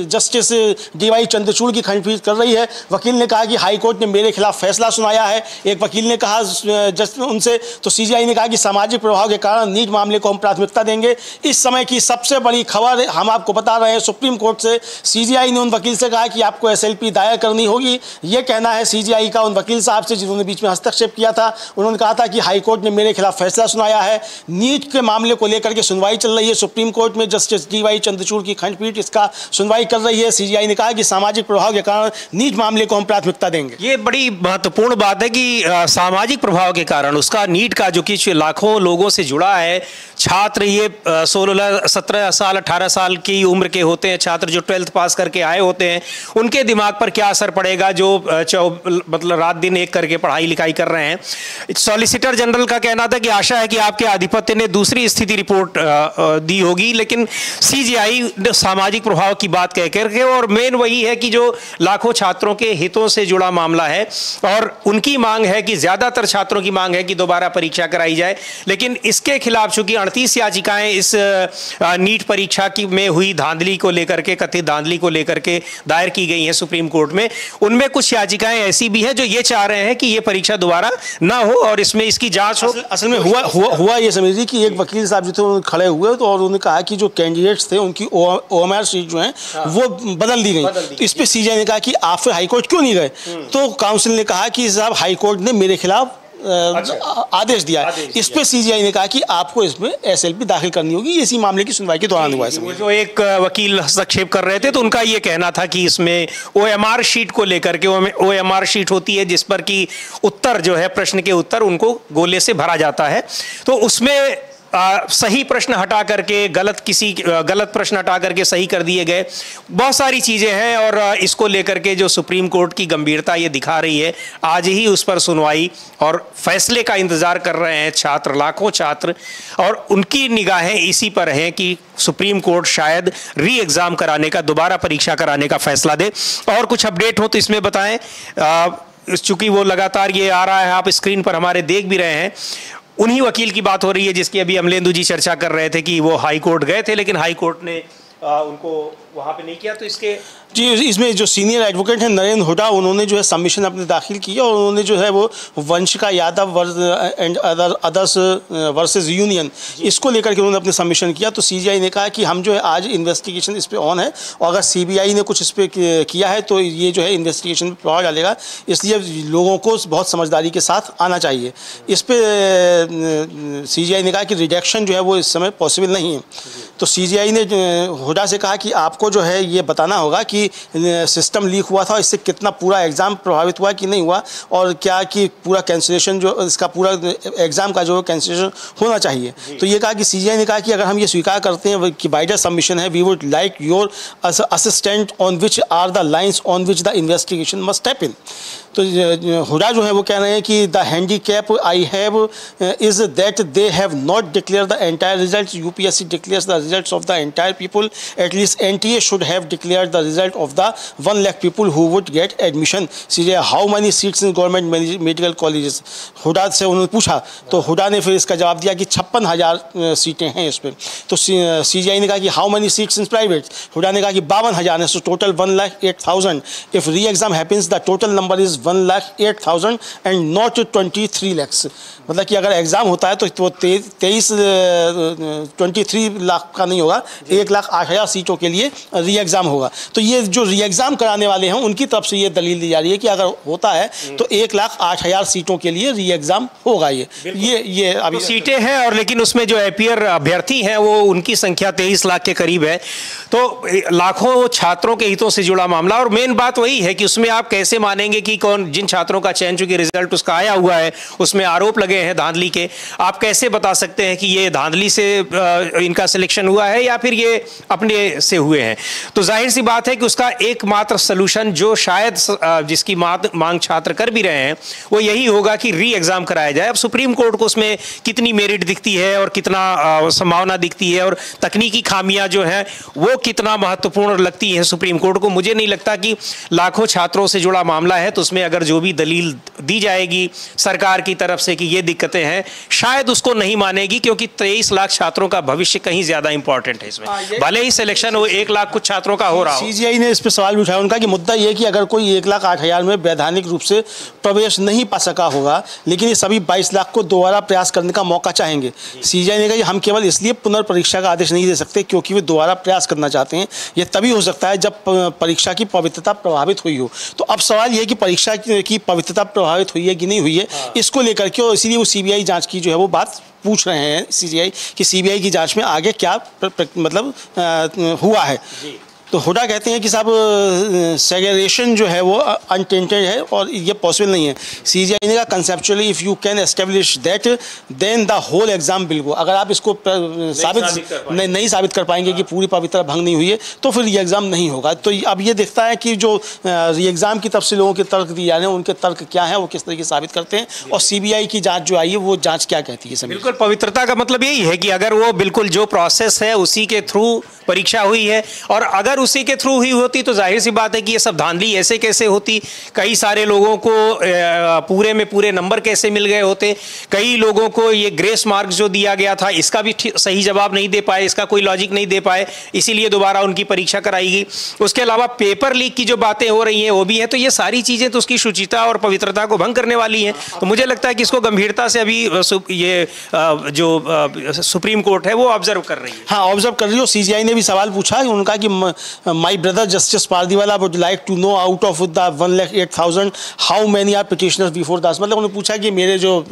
Justice D.Y.. चंद्रचूड़ की खंडपीठ कर रही है है। वकील ने कहा कि हाई कोर्ट ने मेरे खिलाफ फैसला सुनाया है। एक वकील ने कहा जस्ट उनसे, तो सीजीआई ने कहा कि सामाजिक प्रभाव के कारण नीट मामले को हम प्राथमिकता देंगे। इस समय की सबसे बड़ी खबर हम आपको बता रहे हैं, सुप्रीम कोर्ट से सीजीआई ने उन वकील से कहा कि आपको एसएलपी दायर करनी होगी। ये कहना है सीजीआई का उन वकील साहब से जिन्होंने बीच में हस्तक्षेप किया था। उन्होंने कहा था कि हाई कोर्ट ने मेरे खिलाफ फैसला सुनाया है। नीट के मामले को लेकर के सुनवाई चल रही है सुप्रीम कोर्ट में। जस्टिस डीवाई चंद्रचूड़ की खंडपीठ इसका सुनवाई कर रही है। सीजीआई ने कहा कि सामाजिक प्रभाव के कारण नीट मामले को हम प्राथमिकता देंगे। ये बड़ी महत्वपूर्ण बात है कि सामाजिक प्रभाव के कारण उसका नीट का जो कि लाखों लोगों से जुड़ा है, छात्र ये 16, 17 साल 18 साल की उम्र के होते हैं, छात्र जो 12th पास करके आए होते हैं, उनके दिमाग पर क्या असर पड़ेगा जो मतलब रात दिन एक करके पढ़ाई लिखाई कर रहे हैं। सॉलिसिटर जनरल का कहना था कि आशा है कि आपके आधिपत्य ने दूसरी स्थिति रिपोर्ट दी होगी, लेकिन सीजीआई सामाजिक प्रभाव की बात कह करके, और मेन वही है कि जो लाखों छात्रों के हितों से जुड़ा मामला है और उनकी मांग है कि ज्यादातर छात्रों की मांग है कि दोबारा परीक्षा कराई जाए। लेकिन इसके खिलाफ चूंकि 38 याचिकाएं इस नीट परीक्षा की में हुई धांधली को लेकर के, कथित धांधली को लेकर के दायर की गई हैं सुप्रीम कोर्ट में, उनमें कुछ याचिकाएं ऐसी भी हैं जो ये चाह रहे हैं कि ये परीक्षा दोबारा ना हो और इसमें इसकी जांच हो। असल में हुआ ये समझिए कि एक वकील साहब जो थे उन्होंने खड़े हुए तो और उन्होंने कहा कि जो कैंडिडेट्स थे उनकी ओएमआर शीट जो है वो बदल दी गई। तो इस पर सीजीआई ने कहा कि आप फिर हाई कोर्ट क्यों नहीं गए? तो काउंसिल ने कहा कि साहब हाई कोर्ट ने मेरे खिलाफ आदेश दिया है। इस पे सीजीआई ने कहा कि आपको इसमें एसएलपी दाखिल करनी होगी। इसी मामले की सुनवाई के दौरान हुआ है। जो एक वकील हस्तक्षेप कर रहे थे तो उनका ये कहना था कि इसमें ओएमआर शीट को लेकर के, ओएमआर शीट होती है जिस पर कि उत्तर जो है, प्रश्न के उत्तर उनको गोले से भरा जाता है, तो उसमें सही प्रश्न हटा करके गलत प्रश्न हटा करके सही कर दिए गए। बहुत सारी चीज़ें हैं और इसको लेकर के जो सुप्रीम कोर्ट की गंभीरता ये दिखा रही है। आज ही उस पर सुनवाई और फैसले का इंतज़ार कर रहे हैं छात्र, लाखों छात्र, और उनकी निगाहें इसी पर हैं कि सुप्रीम कोर्ट शायद री एग्ज़ाम कराने का, दोबारा परीक्षा कराने का फैसला दे। और कुछ अपडेट हो तो इसमें बताएं, चूँकि वो लगातार ये आ रहा है, आप स्क्रीन पर हमारे देख भी रहे हैं। उन्हीं वकील की बात हो रही है जिसकी अभी अमलेंदु जी चर्चा कर रहे थे कि वो हाई कोर्ट गए थे लेकिन हाई कोर्ट ने उनको वहाँ पे नहीं किया। तो इसके जी, इसमें जो सीनियर एडवोकेट हैं नरेंद्र हुड्डा, उन्होंने जो है सबमिशन अपने दाखिल किया और उन्होंने जो है वो Vanshika Yadav and others versus union, इसको लेकर के उन्होंने अपने सबमिशन किया। तो सीजीआई ने कहा कि हम जो है आज इन्वेस्टिगेशन इस पर ऑन है और अगर सीबीआई ने कुछ इस पर किया है तो ये जो है इन्वेस्टिगेशन पर प्रभाव डालेगा, इसलिए लोगों को बहुत समझदारी के साथ आना चाहिए। इस पर सीजीआई ने कहा कि रिजेक्शन जो है वो इस समय पॉसिबल नहीं है। तो सीजीआई ने हुड्डा से कहा कि आपको जो है ये बताना होगा कि सिस्टम लीक हुआ था, इससे कितना पूरा एग्ज़ाम प्रभावित हुआ कि नहीं हुआ, और क्या कि पूरा कैंसिलेशन जो इसका पूरा एग्ज़ाम का जो कैंसिलेशन होना चाहिए। तो ये कहा कि सीजीआई ने कहा कि अगर हम ये स्वीकार करते हैं कि बाइडर सबमिशन है, we would like your assistant on which are the lines on which the investigation must happen. तो हुड्डा जो है वो कह रहे हैं कि the handicap I have is that they have not declare the entire result. UPSC declares the results of the entire people, at least NTA should have declare the result of the 1 lakh people who would get admission. सीधे how many seats in government medical colleges? Hooda से उन्होंने पूछा तो हुड्डा ने फिर इसका जवाब दिया कि 56,000 सीटें हैं इस पर। तो सीजीआई ने कहा कि how many seats in private? Hooda ने कहा कि 52,000 है, so total 1,08,000. If re-exam happens, the total number is 1,08,000 and not 23 lakhs. मतलब कि अगर एग्ज़ाम होता है तो वो 23 लाख का नहीं होगा, 1,08,000 सीटों के लिए री एग्ज़ाम होगा। तो ये जो री एग्ज़ाम कराने वाले हैं उनकी तरफ से ये दलील दी जा रही है कि अगर होता है तो 1,08,000 सीटों के लिए री एग्ज़ाम होगा। ये अभी तो सीटें हैं और लेकिन उसमें जो एपियर अभ्यर्थी हैं वो उनकी संख्या 23 लाख के करीब है। तो लाखों छात्रों के हितों से जुड़ा मामला, और मेन बात वही है कि उसमें आप कैसे मानेंगे कि कौन, जिन छात्रों का चयन, चूंकि रिजल्ट उसका आया हुआ है, उसमें आरोप लगे हैं धांधली के, आप कैसे बता सकते हैं कि ये धांधली से इनका सिलेक्शन हुआ है या फिर ये अपने से हुए हैं? तो जाहिर सी बात है कि उसका एकमात्र सलूशन जो शायद जिसकी मांग छात्र कर भी रहे हैं वो यही होगा कि री एग्जाम कराया जाए। अब सुप्रीम कोर्ट को उसमें कितनी मेरिट दिखती है और कितना संभावना दिखती है और तकनीकी खामियां जो हैं वो कितना महत्वपूर्ण लगती है सुप्रीम कोर्ट को, मुझे नहीं लगता कि लाखों छात्रों से जुड़ा मामला है तो उसमें अगर जो भी दलील दी जाएगी सरकार की तरफ से कि ये दिक्कतें हैं, शायद उसको नहीं मानेगी, क्योंकि 23 लाख छात्रों का भविष्य कहीं ज्यादा इंपॉर्टेंट है इसमें। भले ही सिलेक्शन 1 लाख कुछ छात्रों का हो रहा हो। सीजीआई ने इस पर सवाल भी उठाया, उनका कि मुद्दा ये है कि अगर कोई 1,08,000 में वैधानिक रूप से प्रवेश नहीं पा सका होगा, लेकिन ये सभी 22 लाख को दोबारा प्रयास करने का मौका चाहेंगे। सीजीआई ने कहा कि हम केवल इसलिए पुनर्परीक्षा का आदेश नहीं दे सकते क्योंकि वे दोबारा प्रयास करना चाहते हैं। यह तभी हो सकता है जब परीक्षा की पवित्रता प्रभावित हुई हो। तो अब सवाल ये है कि परीक्षा की पवित्रता प्रभावित हुई है कि नहीं हुई है, इसको लेकर के, और इसीलिए वो सीबीआई जांच की जो है वो बात पूछ रहे हैं सीजीआई कि सीबीआई की जांच में आगे क्या मतलब हुआ है। तो हुडा कहते हैं कि साहब सेग्रेगेशन जो है वो अनटेंटेड है और ये पॉसिबल नहीं है। सीजीआई ने कहा conceptually if you can establish that then the whole exam will go. अगर आप इसको नहीं साबित कर पाएंगे कि पूरी पवित्रता भंग नहीं हुई है तो फिर ये एग्ज़ाम नहीं होगा। तो अब ये देखता है कि जो री एग्ज़ाम की तरफ से लोगों के तर्क दिए जा रहे हैं उनके तर्क क्या हैं, वो किस तरीके से साबित करते हैं, और सीबीआई की जाँच जो आई है वो जाँच क्या कहती है। बिल्कुल, पवित्रता का मतलब यही है कि अगर वो बिल्कुल जो प्रोसेस है उसी के थ्रू परीक्षा हुई है, और अगर उसी के थ्रू हुई होती तो जाहिर सी बात है कि ये सब धांधली ऐसे कैसे होती, कई सारे लोगों को पूरे में पूरे नंबर कैसे मिल गए होते, कई लोगों को ये ग्रेस मार्क जो दिया गया था इसका भी सही जवाब नहीं दे पाए, इसका कोई लॉजिक नहीं दे पाए, इसीलिए दोबारा उनकी परीक्षा कराई गई। उसके अलावा पेपर लीक की जो बातें हो रही हैं वो भी हैं। तो ये सारी चीज़ें तो उसकी शुचिता और पवित्रता को भंग करने वाली हैं। तो मुझे लगता है कि इसको गंभीरता से अभी ये जो सुप्रीम कोर्ट है वो ऑब्जर्व कर रही है। हाँ, ऑब्जर्व कर रही है। सीजीआई ने भी सवाल पूछा, उनका कि my brother justice Pardiwala would like to know out of the 1,08,000 how many are petitioners before दास। मतलब उन्होंने पूछा कि मेरे जो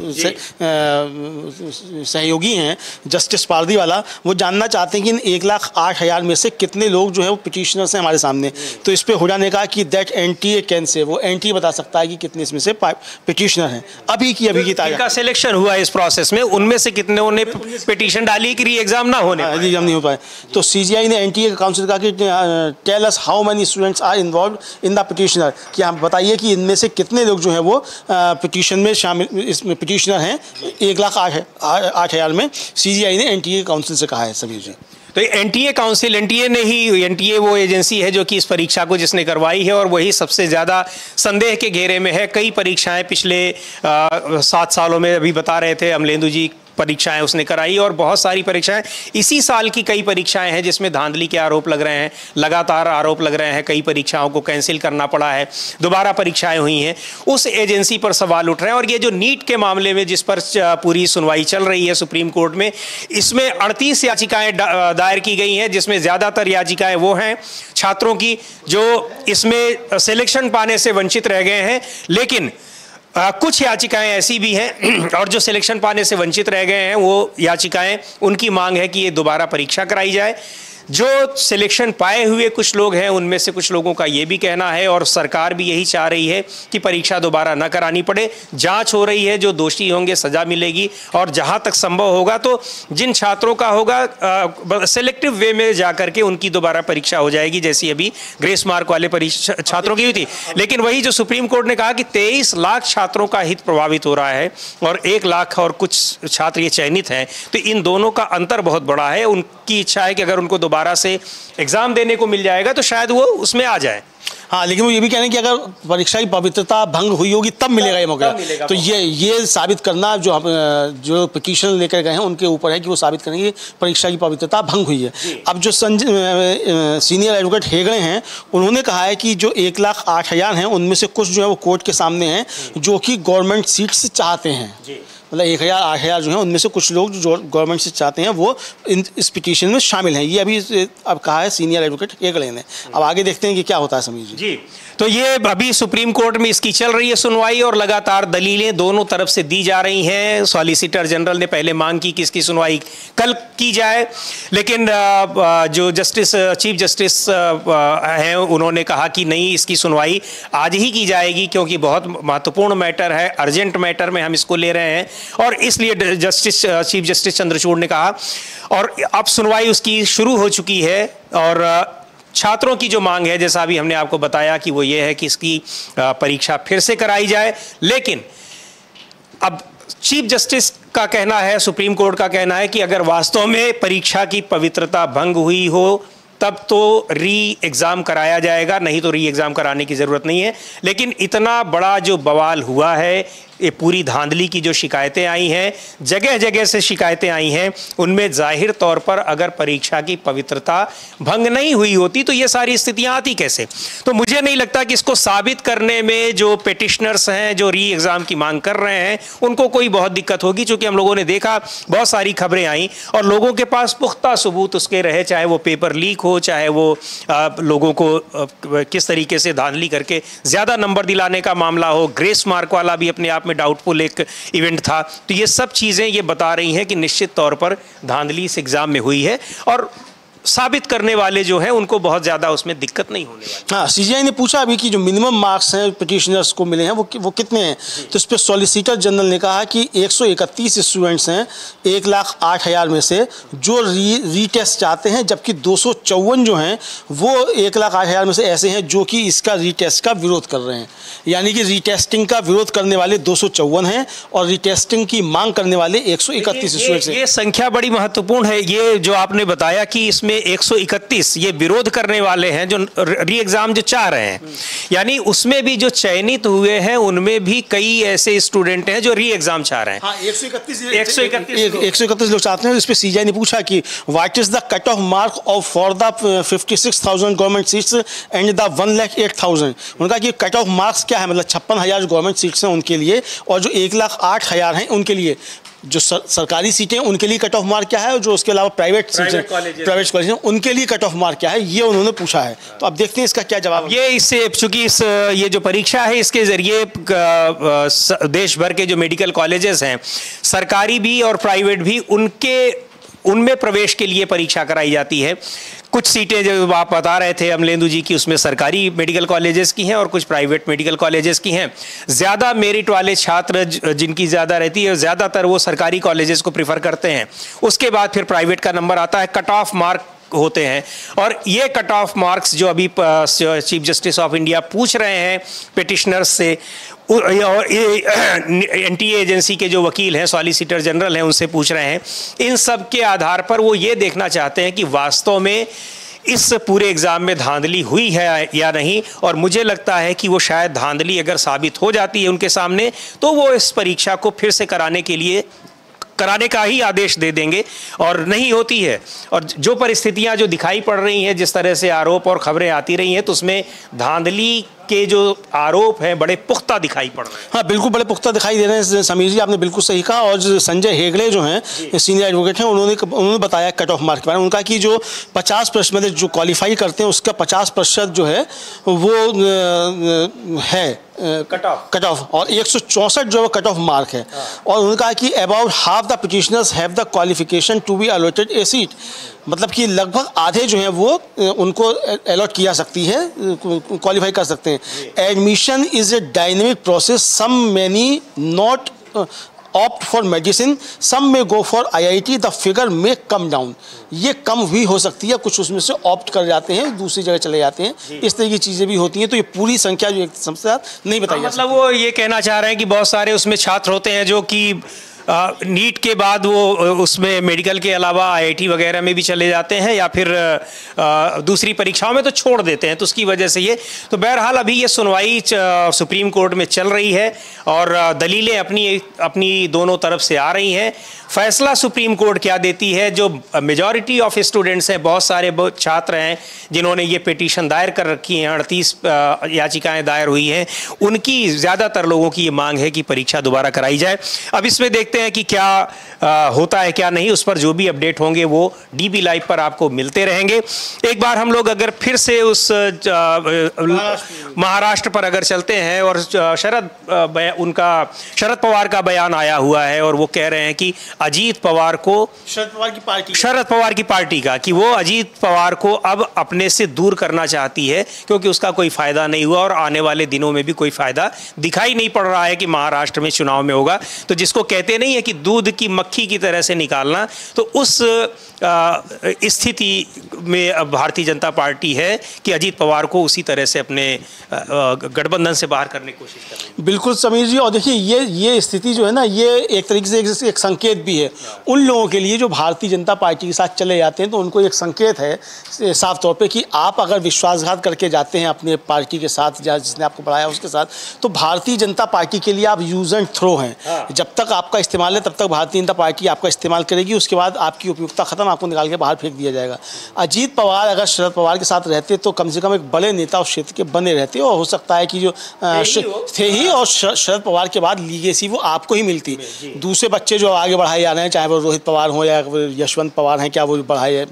सहयोगी हैं जस्टिस पारदीवाला, वो जानना चाहते हैं कि इन 1,08,000 में से कितने लोग जो है वो पिटिशनर्स हैं हमारे सामने। तो इस पर हुडा ने कहा कि दैट एनटीए कैन से, वो एनटीए बता सकता है कि कितने इसमें से पिटिशनर हैं। अभी की ताजा सिलेक्शन हुआ इस प्रोसेस में, उनमें से कितने ने पिटिशन डाली कि री एग्जाम ना होने एग्जाम नहीं हो पाए। तो सीजीआई ने एनटीए काउंसिल कहा कि tell us how many students are involved in the petitioner, कि हम बताइए कि इनमें से कितने लोग जो हैं वो पिटिशन में शामिल, इसमें पिटिशनर हैं 1,08,000 में। सीजीआई ने एनटीए काउंसिल से कहा है सभी जी। तो एनटीए काउंसिल, एनटीए वो एजेंसी है जो कि इस परीक्षा को जिसने करवाई है और वही सबसे ज़्यादा संदेह के घेरे में है। कई परीक्षाएं पिछले 7 सालों में, अभी बता रहे थे अमलेंदु जी, परीक्षाएं उसने कराई, और बहुत सारी परीक्षाएं, इसी साल की कई परीक्षाएं हैं जिसमें धांधली के आरोप लग रहे हैं, लगातार आरोप लग रहे हैं, कई परीक्षाओं को कैंसिल करना पड़ा है, दोबारा परीक्षाएं हुई हैं। उस एजेंसी पर सवाल उठ रहे हैं। और ये जो नीट के मामले में जिस पर पूरी सुनवाई चल रही है सुप्रीम कोर्ट में, इसमें 38 याचिकाएं दायर की गई हैं, जिसमें ज़्यादातर याचिकाएं वो हैं छात्रों की जो इसमें सिलेक्शन पाने से वंचित रह गए हैं। लेकिन कुछ याचिकाएं ऐसी भी हैं और जो सिलेक्शन पाने से वंचित रह गए हैं, वो याचिकाएं, उनकी मांग है कि ये दोबारा परीक्षा कराई जाए। जो सिलेक्शन पाए हुए कुछ लोग हैं उनमें से कुछ लोगों का ये भी कहना है, और सरकार भी यही चाह रही है कि परीक्षा दोबारा न करानी पड़े, जांच हो रही है, जो दोषी होंगे सजा मिलेगी, और जहां तक संभव होगा तो जिन छात्रों का होगा सेलेक्टिव वे में जाकर के उनकी दोबारा परीक्षा हो जाएगी, जैसी अभी ग्रेस मार्क वाले परीक्षा छात्रों की हुई थी। लेकिन वही जो सुप्रीम कोर्ट ने कहा कि 23 लाख छात्रों का हित प्रभावित हो रहा है और 1 लाख और कुछ छात्र ये चयनित हैं, तो इन दोनों का अंतर बहुत बड़ा है। उनकी इच्छा है कि अगर उनको दोबारा से एग्जाम देने को मिल जाएगा तो शायद वो उसमें आ जाए। हाँ, लेकिन वो ये भी कह रहे हैं कि अगर परीक्षा की पवित्रता भंग हुई होगी तब मिलेगा ये मौका। तो ये साबित करना जो पिटीशन लेकर गए हैं उनके ऊपर है कि वो साबित करेंगे परीक्षा की पवित्रता भंग हुई है। अब जो सीनियर एडवोकेट हेगड़े हैं, उन्होंने कहा है कि जो 1,08,000 हैं उनमें से कुछ जो है वो कोर्ट के सामने हैं जो कि गवर्नमेंट सीट से चाहते हैं। मतलब 1,000-8,000 जो है उनमें से कुछ लोग जो गवर्नमेंट से चाहते हैं वो इस पिटीशन में शामिल हैं। ये अभी अब कहा है सीनियर एडवोकेट हेगड़े ने। अब आगे देखते हैं कि क्या होता है समीर जी। तो ये अभी सुप्रीम कोर्ट में इसकी चल रही है सुनवाई, और लगातार दलीलें दोनों तरफ से दी जा रही हैं। सॉलिसिटर जनरल ने पहले मांग की कि इसकी सुनवाई कल की जाए, लेकिन जो चीफ जस्टिस हैं उन्होंने कहा कि नहीं, इसकी सुनवाई आज ही की जाएगी क्योंकि बहुत महत्वपूर्ण मैटर है, अर्जेंट मैटर में हम इसको ले रहे हैं, और इसलिए चीफ जस्टिस चंद्रचूड़ ने कहा। और अब सुनवाई उसकी शुरू हो चुकी है, और छात्रों की जो मांग है, जैसा अभी हमने आपको बताया, कि वो ये है कि इसकी परीक्षा फिर से कराई जाए। लेकिन अब चीफ जस्टिस का कहना है, सुप्रीम कोर्ट का कहना है कि अगर वास्तव में परीक्षा की पवित्रता भंग हुई हो तब तो री एग्ज़ाम कराया जाएगा, नहीं तो री एग्ज़ाम कराने की ज़रूरत नहीं है। लेकिन इतना बड़ा जो बवाल हुआ है ये पूरी धांधली की जो शिकायतें आई हैं, जगह जगह से शिकायतें आई हैं, उनमें जाहिर तौर पर अगर परीक्षा की पवित्रता भंग नहीं हुई होती तो ये सारी स्थितियां आती कैसे। तो मुझे नहीं लगता कि इसको साबित करने में जो पेटिशनर्स हैं, जो री एग्ज़ाम की मांग कर रहे हैं, उनको कोई बहुत दिक्कत होगी, क्योंकि हम लोगों ने देखा बहुत सारी खबरें आई और लोगों के पास पुख्ता सबूत उसके रहे, चाहे वो पेपर लीक हो, चाहे वो लोगों को किस तरीके से धांधली करके ज़्यादा नंबर दिलाने का मामला हो, ग्रेस मार्क वाला भी अपने आप में डाउटफुल एक इवेंट था। तो ये सब चीज़ें ये बता रही हैं कि निश्चित तौर पर धांधली इस एग्ज़ाम में हुई है और साबित करने वाले जो हैं उनको बहुत ज़्यादा उसमें दिक्कत नहीं होने वाली। हाँ, सीजीआई ने पूछा अभी कि जो मिनिमम मार्क्स हैं पिटिशनर्स को मिले हैं वो कितने हैं, तो इस पर सॉलिसिटर जनरल ने कहा कि 131 स्टूडेंट्स हैं 1,08,000 में से जो रीटेस्ट चाहते हैं, जबकि 254 जो हैं वो 1,08,000 में से ऐसे हैं जो कि इसका रीटेस्ट का विरोध कर रहे हैं। यानी कि रीटेस्टिंग का विरोध करने वाले 254 हैं और रीटेस्टिंग की मांग करने वाले 131 स्टूडेंट्स हैं। ये संख्या बड़ी महत्वपूर्ण है। ये जो आपने बताया कि इसमें 131 ये विरोध करने वाले हैं जो री एग्जाम जो चाह रहे हैं, यानी उसमें भी जो चयनित हुए हैं उनमें भी कई ऐसे स्टूडेंट हैं जो री एग्जाम चाह रहे हैं। हाँ, 131 लोग चाहते हैं। इस पे सीजीआई ने पूछा कि what is the cut off mark of for the 56,000 government seats and the 1,08,000। उनका कि कट ऑफ मार्क्स क्या है, मतलब 56,000 गवर्नमेंट सीट्स हैं उनके लिए और जो 1,08,000 हैं उनके लिए, जो सरकारी सीटें उनके लिए कट ऑफ मार्क क्या है और जो उसके अलावा प्राइवेट कॉलेज हैं उनके लिए कट ऑफ मार्क क्या है, ये उन्होंने पूछा है। तो अब देखते हैं इसका क्या जवाब। ये इससे चूंकि ये जो परीक्षा है इसके जरिए देश भर के जो मेडिकल कॉलेजेस हैं, सरकारी भी और प्राइवेट भी, उनमें प्रवेश के लिए परीक्षा कराई जाती है। कुछ सीटें जो आप बता रहे थे अमलेंदु जी की, उसमें सरकारी मेडिकल कॉलेजेस की हैं और कुछ प्राइवेट मेडिकल कॉलेजेस की हैं। ज़्यादा मेरिट वाले छात्र जिनकी ज़्यादा रहती है, ज़्यादातर वो सरकारी कॉलेजेस को प्रीफर करते हैं। उसके बाद फिर प्राइवेट का नंबर आता है, कट ऑफ मार्क होते हैं और ये कट ऑफ मार्क्स जो अभी चीफ जस्टिस ऑफ इंडिया पूछ रहे हैं पिटिशनर्स से और एनटीए एजेंसी के जो वकील हैं, सॉलिसिटर जनरल हैं, उनसे पूछ रहे हैं, इन सब के आधार पर वो ये देखना चाहते हैं कि वास्तव में इस पूरे एग्ज़ाम में धांधली हुई है या नहीं। और मुझे लगता है कि वो शायद धांधली अगर साबित हो जाती है उनके सामने तो वो इस परीक्षा को फिर से कराने का ही आदेश दे देंगे और नहीं होती है। और जो परिस्थितियां जो दिखाई पड़ रही हैं, जिस तरह से आरोप और खबरें आती रही हैं, तो उसमें धांधली के जो आरोप हैं बड़े पुख्ता दिखाई पड़ रहे हैं। हाँ, बिल्कुल बड़े पुख्ता दिखाई दे रहे हैं समीर जी, आपने बिल्कुल सही कहा। और संजय हेगड़े जो हैं सीनियर एडवोकेट हैं, उन्होंने बताया कट ऑफ मार्क के बारे में। उनका कि जो 50% मतलब जो क्वालिफाई करते हैं उसका 50% जो है वो है कट ऑफ और 164 जो कट ऑफ मार्क है। और उन्होंने कहा कि about half the petitioners have the qualification to be allotted a seat, मतलब कि लगभग आधे जो हैं वो उनको अलॉट किया सकती है, क्वालिफाई कर सकते हैं। Admission is a dynamic process, some many not opt for medicine, some may go for IIT, the figure may come down. ये कम भी हो सकती है, कुछ उसमें से ऑप्ट कर जाते हैं, दूसरी जगह चले जाते हैं, इस तरह की चीज़ें भी होती हैं। तो ये पूरी संख्या जो एक साथ नहीं बताई जा सकती। मतलब वो ये कहना चाह रहे हैं कि बहुत सारे उसमें छात्र होते हैं जो कि नीट के बाद वो उसमें मेडिकल के अलावा IIT वगैरह में भी चले जाते हैं या फिर दूसरी परीक्षाओं में तो छोड़ देते हैं, तो उसकी वजह से ये। तो बहरहाल अभी ये सुनवाई सुप्रीम कोर्ट में चल रही है और दलीलें अपनी दोनों तरफ से आ रही हैं। फैसला सुप्रीम कोर्ट क्या देती है, जो मेजॉरिटी ऑफ स्टूडेंट्स हैं, बहुत सारे छात्र हैं जिन्होंने ये पिटीशन दायर कर रखी हैं, 38 याचिकाएँ दायर हुई हैं, उनकी ज़्यादातर लोगों की ये मांग है कि परीक्षा दोबारा कराई जाए। अब इसमें देखते हैं कि क्या होता है क्या नहीं, उस पर जो भी अपडेट होंगे वो DB लाइव पर आपको मिलते रहेंगे। एक बार हम लोग अगर फिर से उस महाराष्ट्र पर अगर चलते हैं और शरद पवार का बयान आया हुआ है और वो कह रहे हैं कि अजीत पवार को, शरद पवार की पार्टी का, कि वो अजीत पवार को अब अपने से दूर करना चाहती है क्योंकि उसका कोई फायदा नहीं हुआ और आने वाले दिनों में भी कोई फायदा दिखाई नहीं पड़ रहा है कि महाराष्ट्र में चुनाव में होगा। तो जिसको कहते हैं नहीं है कि दूध की मक्खी की तरह से निकालना। तो उस स्थिति में अब भारतीय जनता पार्टी है कि अजीत पवार को उसी तरह से अपने गठबंधन से बाहर करने की कोशिश कर रही है। बिल्कुल समीर जी, और देखिए ये स्थिति जो है ना, ये एक तरीके से एक संकेत भी है उन लोगों के लिए जो भारतीय जनता पार्टी के साथ चले जाते हैं। तो उनको एक संकेत है साफ तौर पे कि आप अगर विश्वासघात करके जाते हैं अपने पार्टी के साथ, जिसने आपको बढ़ाया उसके साथ, तो भारतीय जनता पार्टी के लिए आप यूज एंड थ्रो हैं। जब तक आपका इस्तेमाल है तब तक भारतीय जनता पार्टी आपका इस्तेमाल करेगी, उसके बाद आपकी उपयुक्ता खत्म, आपको निकाल के बाहर फेंक दिया जाएगा। अजीत पवार अगर शरद पवार के साथ रहते तो कम से कम एक बड़े नेता उस क्षेत्र के बने रहते, और हो सकता है कि जो थे ही, और शरद पवार के बाद लीगेसी वो आपको ही मिलती। दूसरे बच्चे जो आगे बढ़ाए जा रहे हैं, चाहे वो रोहित पवार हो या यशवंत पवार हैं, क्या वो बढ़ाए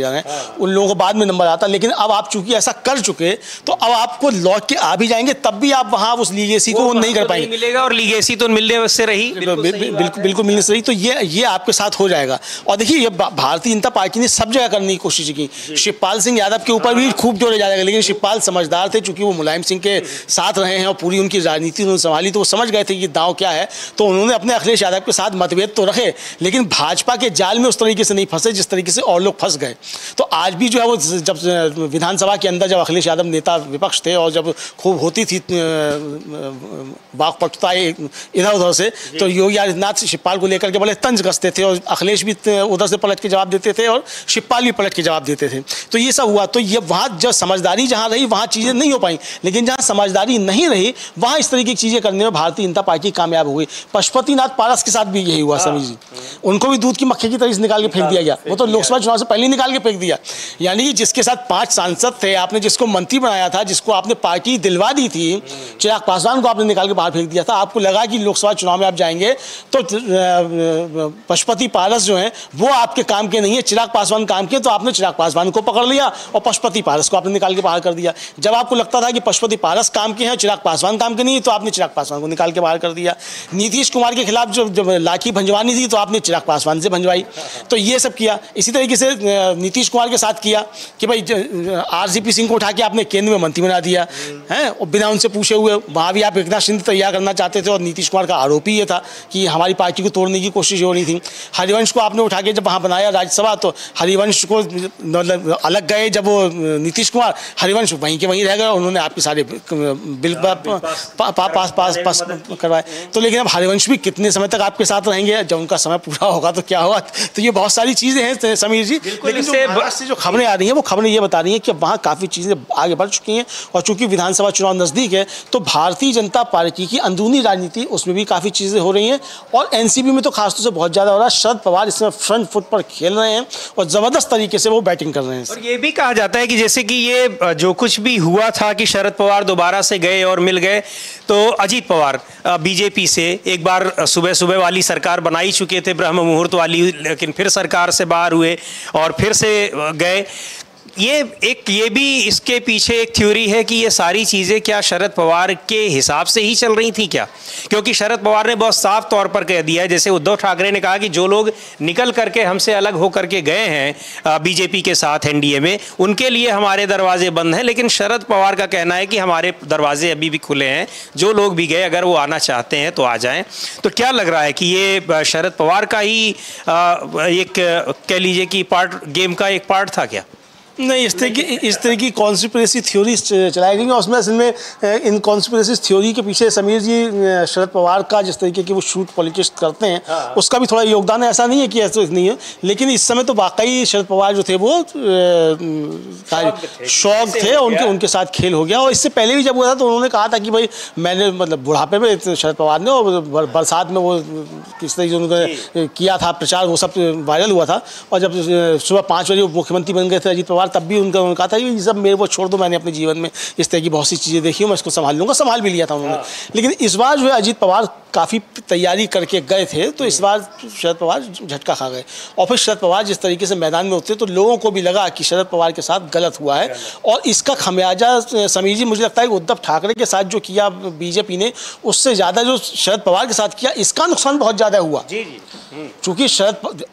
जा रहे हैं, उन लोगों को बाद में नंबर आता। लेकिन अब आप चूंकि ऐसा कर चुके तो अब आपको लौट के आ भी जाएंगे, तब भी आप वहाँ उस लीगेसी को नहीं कर पाएंगे, मिलेगा। और लीगेसी तो मिलने से रही, बिल्कुल मिलने से रही। तो ये आपके साथ हो जाएगा। और देखिए, ये भारतीय जनता पार्टी ने सब जगह करने की कोशिश की। शिवपाल सिंह यादव के ऊपर भी खूब जोड़े जाएगा, लेकिन शिवपाल समझदार थे, चूंकि वो मुलायम सिंह के साथ रहे हैं और पूरी उनकी राजनीति उन्होंने संभाली, तो वो समझ गए थे कि दांव क्या है। तो उन्होंने अपने अखिलेश यादव के साथ मतभेद तो रखे, लेकिन भाजपा के जाल में उस तरीके से नहीं फंसे जिस तरीके से और लोग फंस गए। तो आज भी जो है वो, जब विधानसभा के अंदर जब अखिलेश यादव नेता विपक्ष थे और जब खूब होती थी वाकपटुता इधर उधर से, तो योगी आदित्यनाथ शिवपाल को लेकर के बड़े तंज कसते थे, और अखिलेश भी उधर से पलट के जवाब देते थे और शिवपाल भी पलट के जवाब देते थे। तो ये सब हुआ। तो ये वहाँ जब समझदारी जहाँ रही वहाँ चीज़ें नहीं हो पाई, लेकिन जहाँ समझदारी नहीं रही वहाँ इस तरीके की चीज़ें करने में भारतीय जनता पार्टी कामयाब हो गई। पशुपतिनाथ पारस के साथ भी यही हुआ समीर जी, उनको भी दूध की मक्खी की तरह से निकाल के फेंक दिया गया। वो तो लोकसभा चुनाव से पहले ही निकाल के फेंक दिया। यानी कि जिसके साथ 5 सांसद थे, आपने जिसको मंत्री बनाया था, जिसको आपने पार्टी दिलवा दी थी, चिराग पासवान को आपने निकाल के बाहर फेंक दिया था। आपको लगा कि लोकसभा चुनाव में आप जाएंगे तो पशुपति पारस जो है वो आपके काम के नहीं है, चिराग पासवान काम के, तो आपने चिराग पासवान को पकड़ लिया और पशुपति पारस को आपने निकाल के बाहर कर दिया। जब आपको लगता था कि पशुपति पारस काम के हैं, चिराग पासवान काम के नहीं है, तो आपने चिराग पासवान को निकाल के बाहर कर दिया। नीतीश कुमार के खिलाफ जब लाठी भंजवानी थी तो आपने चिराग पासवान से भंजवाई। तो ये सब किया। इसी तरीके से नीतीश कुमार के साथ किया कि भाई आरसीपी सिंह को उठा के आपने केंद्र में मंत्री बना दिया है, और बिना उनसे पूछे हुए। वहाँ भी आप एकनाथ शिंदे तैयार करना चाहते थे, और नीतीश कुमार का आरोप ही ये था कि हमारी पार्टी को तोड़ने की कोशिश हो रही थी। हरिवंश को आपने उठा के जब वहाँ बनाया राज्यसभा, तो हरिवंश को अलग गए जब वो नीतीश कुमार, हरिवंश वहीं के वहीं रह गए, उन्होंने आपके सारे बिल पास करवाए। तो लेकिन अब हरिवंश भी कितने समय तक आपके साथ रहेंगे, जब उनका समय पूरा होगा तो क्या होगा। तो ये बहुत सारी चीज़ें हैं समीर जी। लेकिन से जो खबरें आ रही हैं वो खबरें ये बता रही हैं कि वहाँ काफ़ी चीज़ें आगे बढ़ चुकी हैं, और चूंकि विधानसभा चुनाव नज़दीक है तो भारतीय जनता पार्टी की अंदरूनी राजनीति उसमें भी काफ़ी चीज़ें हो रही हैं, और एनसीपी में तो खासतौर से बहुत ज़्यादा हो रहा है। शरद पवार इसमें फ्रंट फुट पर खेल रहे हैं और ज़बरदस्त तरीके से वो बैटिंग कर रहे हैं। और ये भी कहा जाता है कि जैसे कि ये जो कुछ भी हुआ था कि शरद पवार दोबारा से गए और मिल गए, तो अजीत पवार बीजेपी से एक बार सुबह सुबह वाली सरकार बनाई चुके थे, ब्रह्म मुहूर्त वाली, लेकिन फिर सरकार से बाहर हुए और फिर से गए। ये भी इसके पीछे एक थ्योरी है कि ये सारी चीज़ें क्या शरद पवार के हिसाब से ही चल रही थी क्या? क्योंकि शरद पवार ने बहुत साफ तौर पर कह दिया है, जैसे उद्धव ठाकरे ने कहा कि जो लोग निकल करके हमसे अलग होकर के गए हैं बीजेपी के साथ एनडीए में, उनके लिए हमारे दरवाजे बंद हैं। लेकिन शरद पवार का कहना है कि हमारे दरवाजे अभी भी खुले हैं, जो लोग भी गए अगर वो आना चाहते हैं तो आ जाएं। तो क्या लग रहा है कि ये शरद पवार का ही एक कह लीजिए कि गेम का एक पार्ट था क्या? नहीं, इस तरह की कॉन्स्पिरेसी थ्योरी चलाई गई, और उसमें असल में इन कॉन्स्पिरेसी थ्योरी के पीछे समीर जी शरद पवार का जिस तरीके की वो शूट पॉलिटिक्स करते हैं, उसका भी थोड़ा योगदान है। ऐसा नहीं है कि ऐसा नहीं है, लेकिन इस समय तो वाकई शरद पवार जो थे वो शौक थे, उनके साथ खेल हो गया। और इससे पहले भी जब हुआ था तो उन्होंने कहा था कि भाई मैंने मतलब बुढ़ापे में शरद पवार ने, और बरसात में वो किस तरीके से उन्होंने किया था प्रचार, वो सब वायरल हुआ था। और जब सुबह 5 बजे मुख्यमंत्री बन गए थे अजीत पवार, तब भी उन्होंने कहा था कि ये सब मेरे को छोड़ दो, मैंने अपने जीवन में इस तरह की बहुत सी चीज़ें देखी हूँ, मैं इसको संभाल लूँगा। संभाल भी लिया था उन्होंने। लेकिन इस बार जो है अजीत पवार काफ़ी तैयारी करके गए थे, तो इस बार शरद पवार झटका खा गए। और फिर शरद पवार जिस तरीके से मैदान में उतरे तो लोगों को भी लगा कि शरद पवार के साथ गलत हुआ है, और इसका खमियाजा समीर जी मुझे लगता है कि उद्धव ठाकरे के साथ जो किया बीजेपी ने, उससे ज़्यादा जो शरद पवार के साथ किया, इसका नुकसान बहुत ज़्यादा हुआ। चूँकि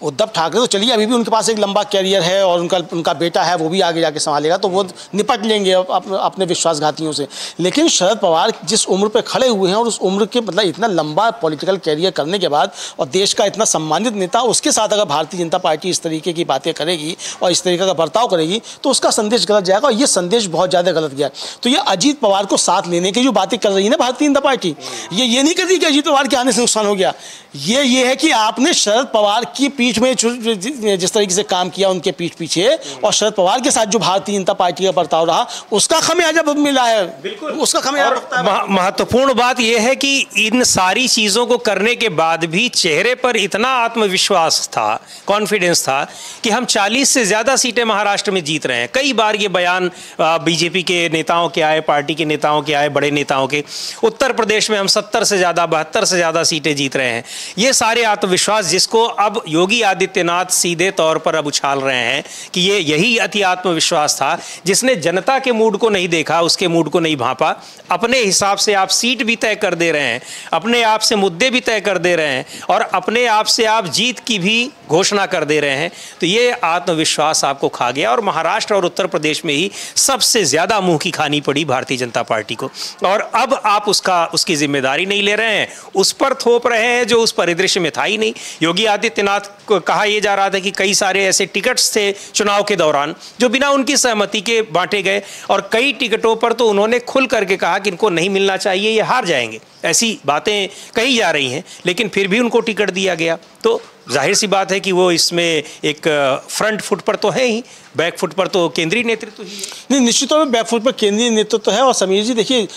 उद्धव ठाकरे तो चलिए अभी भी उनके पास एक लंबा कैरियर है, और उनका बेटा है वो भी आगे जाके संभालेगा, तो वो निपट लेंगे अपने विश्वासघातियों से। लेकिन शरद पवार जिस उम्र पे खड़े हुए हैं, और उस उम्र के मतलब इतना लंबा लंबा पॉलिटिकल कैरियर करने के बाद और देश का इतना सम्मानित नेता, उसके साथ अगर भारतीय जनता पार्टी इस तरीके की बातें करेगी और इस तरीके का बर्ताव करेगी तो उसका संदेश गलत जाएगा, और ये संदेश बहुत ज़्यादा गलत गया। तो ये अजीत पवार को साथ लेने की जो बातें कर रही है ना भारतीय जनता पार्टी, ये नहीं कर रही कि अजीत पवार के आने से नुकसान हो गया। ये है कि आपने शरद पवार की पीठ में जिस तरीके से काम किया उनके पीठ पीछे, और शरद पवार के साथ जो भारतीय जनता पार्टी का बर्ताव रहा, उसका खमियाजा मिला है। बिल्कुल, उसका खमियाजा। महत्वपूर्ण बात यह है कि इन सारी चीजों को करने के बाद भी चेहरे पर इतना आत्मविश्वास था, कॉन्फिडेंस था कि हम 40 से ज्यादा सीटें महाराष्ट्र में जीत रहे हैं। कई बार ये बयान बीजेपी के नेताओं के आए, पार्टी के नेताओं के आए, बड़े नेताओं के। उत्तर प्रदेश में हम 70 से ज्यादा, 72 से ज्यादा सीटें जीत रहे हैं। ये सारे आत्मविश्वास जिसको अब योगी आदित्यनाथ सीधे तौर पर अब उछाल रहे हैं कि ये यही अति आत्मविश्वास था जिसने जनता के मूड को नहीं देखा, उसके मूड को नहीं भांपा। अपने हिसाब से आप सीट भी तय कर दे रहे हैं, अपने आप से मुद्दे भी तय कर दे रहे हैं, और अपने आप से आप जीत की भी घोषणा कर दे रहे हैं। तो ये आत्मविश्वास आपको खा गया, और महाराष्ट्र और उत्तर प्रदेश में ही सबसे ज्यादा मुंह की खानी पड़ी भारतीय जनता पार्टी को। और अब आप उसकी जिम्मेदारी नहीं ले रहे हैं, उस पर थोप रहे हैं जो उस परिदृश्य में था ही नहीं। योगी आदित्यनाथ को कहा यह जा रहा था कि कई सारे ऐसे टिकट्स थे चुनाव के दौरान जो बिना उनकी सहमति के बांटे गए, और कई टिकटों पर तो उन्होंने खुल करके कहा कि इनको नहीं मिलना चाहिए, ये हार जाएंगे, ऐसी बातें कही जा रही हैं, लेकिन फिर भी उनको टिकट दिया गया। तो जाहिर सी बात है कि वो इसमें एक फ्रंट फुट पर तो है ही, बैक फुट पर तो केंद्रीय नेतृत्व ही है। नहीं, निश्चित तौर पर बैक फुट पर केंद्रीय नेतृत्व है। और समीर जी देखिए,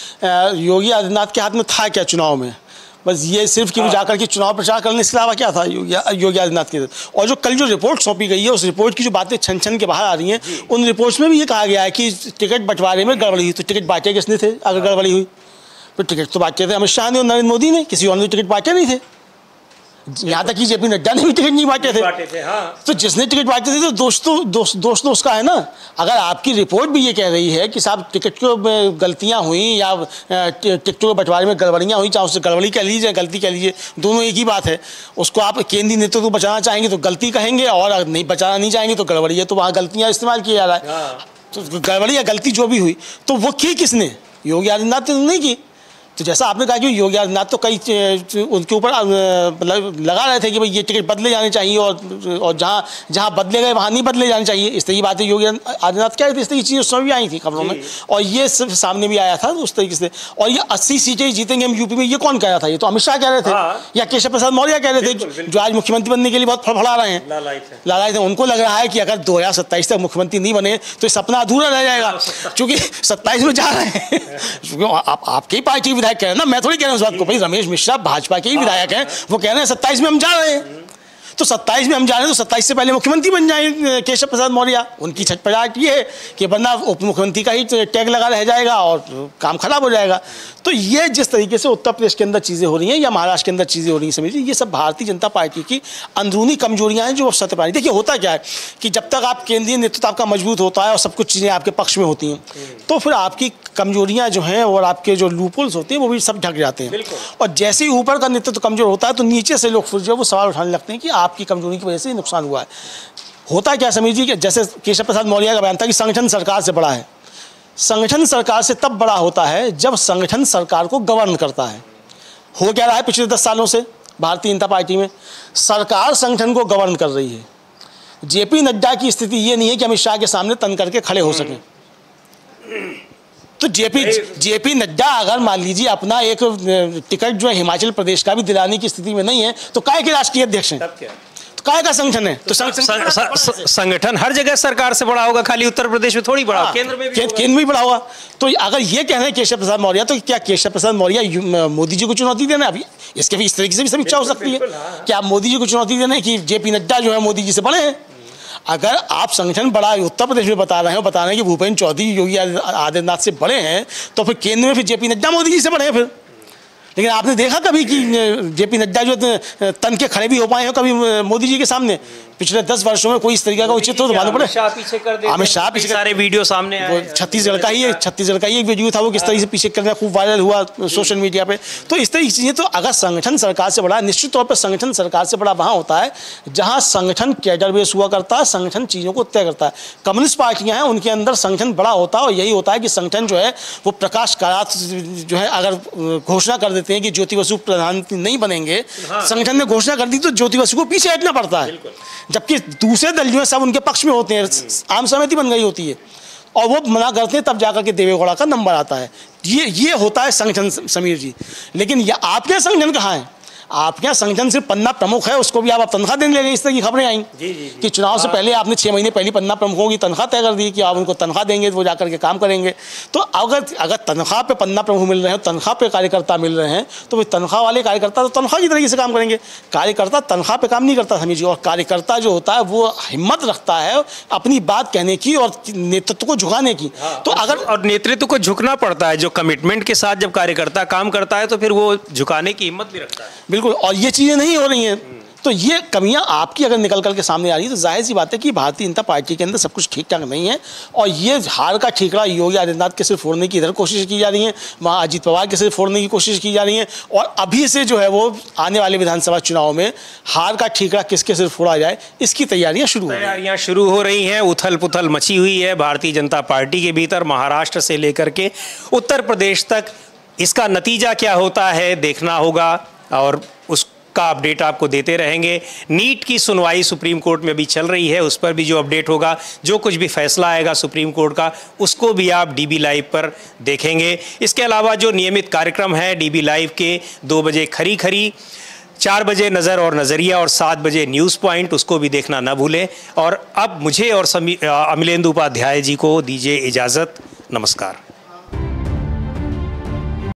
योगी आदित्यनाथ के हाथ में था क्या चुनाव में? बस ये सिर्फ कि वो जाकर के चुनाव प्रचार करने के अलावा क्या था योगी आदित्यनाथ के। और जो कल जो रिपोर्ट सौंपी गई है, उस रिपोर्ट की जो बातें छन छन के बाहर आ रही हैं, उन रिपोर्ट्स में भी ये कहा गया है कि टिकट बंटवारे में गड़बड़ी हुई। तो टिकट बांटे किसने थे अगर गड़बड़ी हुई? तो टिकट तो बांटे थे अमित शाह ने और नरेंद्र मोदी ने, किसी और ने टिकट बांटे नहीं थे। यहाँ तक कि जेपी नड्डा ने भी टिकट नहीं बांटे थे। हाँ। तो जिसने टिकट बांटे थे तो दोस्त तो उसका है ना। अगर आपकी रिपोर्ट भी ये कह रही है कि साहब टिकट को गलतियाँ हुई या टिकटों के बंटवारे में गड़बड़ियाँ हुई, चाहे उससे गड़बड़ी कह लीजिए गलती कह लीजिए, दोनों एक ही बात है। उसको आप केंद्रीय नेतृत्व को बचाना चाहेंगे तो गलती कहेंगे, और अगर नहीं बचाना नहीं चाहेंगे तो गड़बड़ी है। तो वहाँ गलतियाँ इस्तेमाल किया जा रहा है। तो गड़बड़ी या गलती जो भी हुई तो वो की किसने? योगी आदित्यनाथ ने नहीं की। तो जैसा आपने कहा कि योगी आदित्यनाथ तो कई उनके ऊपर लगा रहे थे कि भाई ये टिकट बदले जाने चाहिए, और जहाँ बदले गए वहाँ नहीं बदले जाने चाहिए, इस तरह की बातें योगी आदित्यनाथ कह रहे थे। इस तरह की चीज़ें उस समय भी आई थी खबरों में, और ये सिर्फ सामने भी आया था उस तरीके से। और ये 80 सीटें जीतेंगे हम यूपी में, ये कौन कह रहा था? ये तो अमित शाह कह रहे थे, या केशव प्रसाद मौर्य कह रहे थे, जो आज मुख्यमंत्री बनने के लिए बहुत फड़फड़ा रहे हैं, लालायित हैं। उनको लग रहा है कि अगर 2027 तक मुख्यमंत्री नहीं बने तो ये सपना अधूरा रह जाएगा, क्योंकि 27 में जा रहे हैं। आपकी पार्टी विधायक कह रहे हैं ना, मैं थोड़ी कह रहा हूं इस बात को। भाई रमेश मिश्रा भाजपा के ही विधायक हैं, वो कह रहे हैं 27 में हम जा रहे हैं। तो 27 में हम जा रहे हैं तो 27 से पहले मुख्यमंत्री बन जाए केशव प्रसाद मौर्य। उनकी छटपटाहट ये है कि वरना उप मुख्यमंत्री का ही टैग लगा रह जाएगा और काम खराब हो जाएगा। तो ये जिस तरीके से उत्तर प्रदेश के अंदर चीज़ें हो रही हैं या महाराष्ट्र के अंदर चीज़ें हो रही हैं, समझिए ये सब भारतीय जनता पार्टी की अंदरूनी कमजोरियां हैं जो सत्य पार्टी। देखिए होता क्या है कि जब तक आप केंद्रीय नेतृत्व आपका मजबूत होता है और सब कुछ चीज़ें आपके पक्ष में होती हैं, तो फिर आपकी कमजोरियां जो हैं और आपके जो लूपहोल्स होते हैं वो भी सब ढक जाते हैं। और जैसे ही ऊपर का नेतृत्व कमजोर होता है तो नीचे से लोग फिर जो वो सवाल उठाने लगते हैं कि आपकी कमजोरी की वजह से नुकसान हुआ है। होता क्या समझ लीजिए, जैसे केशव प्रसाद मौर्य का बयान था कि संगठन सरकार से बड़ा है। संगठन सरकार से तब बड़ा होता है जब संगठन सरकार को गवर्न करता है। हो क्या रहा है पिछले 10 सालों से भारतीय जनता पार्टी में? सरकार संगठन को गवर्न कर रही है। जेपी नड्डा की स्थिति ये नहीं है कि अमित शाह के सामने तन करके खड़े हो सकें। तो जेपी नड्डा अगर मान लीजिए अपना एक टिकट जो है हिमाचल प्रदेश का भी दिलाने की स्थिति में नहीं है तो काय के राष्ट्रीय अध्यक्ष हैं? तो काय का संगठन है? तो संगठन हर जगह सरकार से बड़ा होगा, खाली उत्तर प्रदेश में थोड़ी बड़ा, केंद्र में भी बड़ा होगा। तो अगर ये कह रहे हैं केशव प्रसाद मौर्य, तो क्या केशव प्रसाद मौर्य मोदी जी को चुनौती देना? अभी इसके भी इस तरीके से भी समीक्षा हो सकती है कि आप मोदी जी को चुनौती देना है कि जेपी नड्डा जो है मोदी जी से बड़े हैं। अगर आप संगठन बड़ा उत्तर प्रदेश में बता रहे हैं कि भूपेंद्र चौधरी योगी आदित्यनाथ से बड़े हैं, तो फिर केंद्र में फिर जेपी नड्डा मोदी जी से बड़े हैं फिर। लेकिन आपने देखा कभी कि जेपी नड्डा जो तन के खड़े भी हो पाए हैं कभी मोदी जी के सामने? पिछले 10 वर्षों में कोई इस तरीके का उचित तो मालूम पड़े। अमित शाह पीछे कर देते, अमित शाह पीछे सारे वीडियो सामने आए। छत्तीसगढ़ का ही एक वीडियो था, वो किस तरीके से पीछे करना खूब वायरल हुआ सोशल मीडिया पे। तो इस तरह की चीज़ें, तो अगर संगठन सरकार से बड़ा, निश्चित तौर पर संगठन सरकार से बड़ा वहाँ होता है जहाँ संगठन कैडर बेस हुआ करता है, संगठन चीज़ों को तय करता है। कम्युनिस्ट पार्टियाँ हैं, उनके अंदर संगठन बड़ा होता है, और यही होता है कि संगठन जो है वो प्रकाश कारात जो है, अगर घोषणा कर देते हैं कि ज्योति बसु प्रधानमंत्री नहीं बनेंगे, संगठन ने घोषणा कर दी, तो ज्योति बसु को पीछे हटना पड़ता है, जबकि दूसरे दल जो है सब उनके पक्ष में होते हैं, आम सहमति बन गई होती है, और वो मना करते हैं, तब जाकर के देवेगौड़ा का नंबर आता है। ये होता है संगठन, समीर जी। लेकिन ये आपके यहाँ संगठन कहाँ है? आपके यहाँ संगठन सिर्फ पन्ना प्रमुख है, उसको भी आप तनख्वाह देने लगे। इस तरह की खबरें आई कि चुनाव से पहले आपने 6 महीने पहले पन्ना प्रमुखों की तनख्वाह तय कर दी कि आप उनको तनख्वाह देंगे तो वो जाकर के काम करेंगे। तो अगर तनख्वाह पे पन्ना प्रमुख मिल रहे हैं, तनख्वाह पे कार्यकर्ता मिल रहे हैं, तो भाई तनख्वाह वाले कार्यकर्ता तो तनख्वाह की तरीके से काम करेंगे। कार्यकर्ता तनख्वाह पे काम नहीं करता समीर जी, और कार्यकर्ता जो होता है वो हिम्मत रखता है अपनी बात कहने की और नेतृत्व को झुकाने की। तो अगर और नेतृत्व को झुकना पड़ता है, जो कमिटमेंट के साथ जब कार्यकर्ता काम करता है तो फिर वो झुकाने की हिम्मत भी रखता है। बिल्कुल, और ये चीज़ें नहीं हो रही हैं। तो ये कमियां आपकी अगर निकल कर के सामने आ रही है, तो जाहिर सी बात है कि भारतीय जनता पार्टी के अंदर सब कुछ ठीक ठाक नहीं है, और ये हार का ठीकरा योगी आदित्यनाथ के सिर फोड़ने की इधर कोशिश की जा रही है, वहाँ अजीत पवार के सिर फोड़ने की कोशिश की जा रही है, और अभी से जो है वो आने वाले विधानसभा चुनाव में हार का ठीकरा किसके सिर फोड़ा जाए, इसकी तैयारियां शुरू हो रही हैं। उथल पुथल मची हुई है भारतीय जनता पार्टी के भीतर, महाराष्ट्र से लेकर के उत्तर प्रदेश तक। इसका नतीजा क्या होता है देखना होगा, और उसका अपडेट आपको देते रहेंगे। नीट की सुनवाई सुप्रीम कोर्ट में भी चल रही है, उस पर भी जो अपडेट होगा, जो कुछ भी फैसला आएगा सुप्रीम कोर्ट का, उसको भी आप डीबी लाइव पर देखेंगे। इसके अलावा जो नियमित कार्यक्रम है डीबी लाइव के, 2 बजे खरी खरी, 4 बजे नज़र और नज़रिया, और 7 बजे न्यूज़ पॉइंट, उसको भी देखना ना भूलें। और अब मुझे और अमिलेंदु उपाध्याय जी को दीजिए इजाज़त। नमस्कार।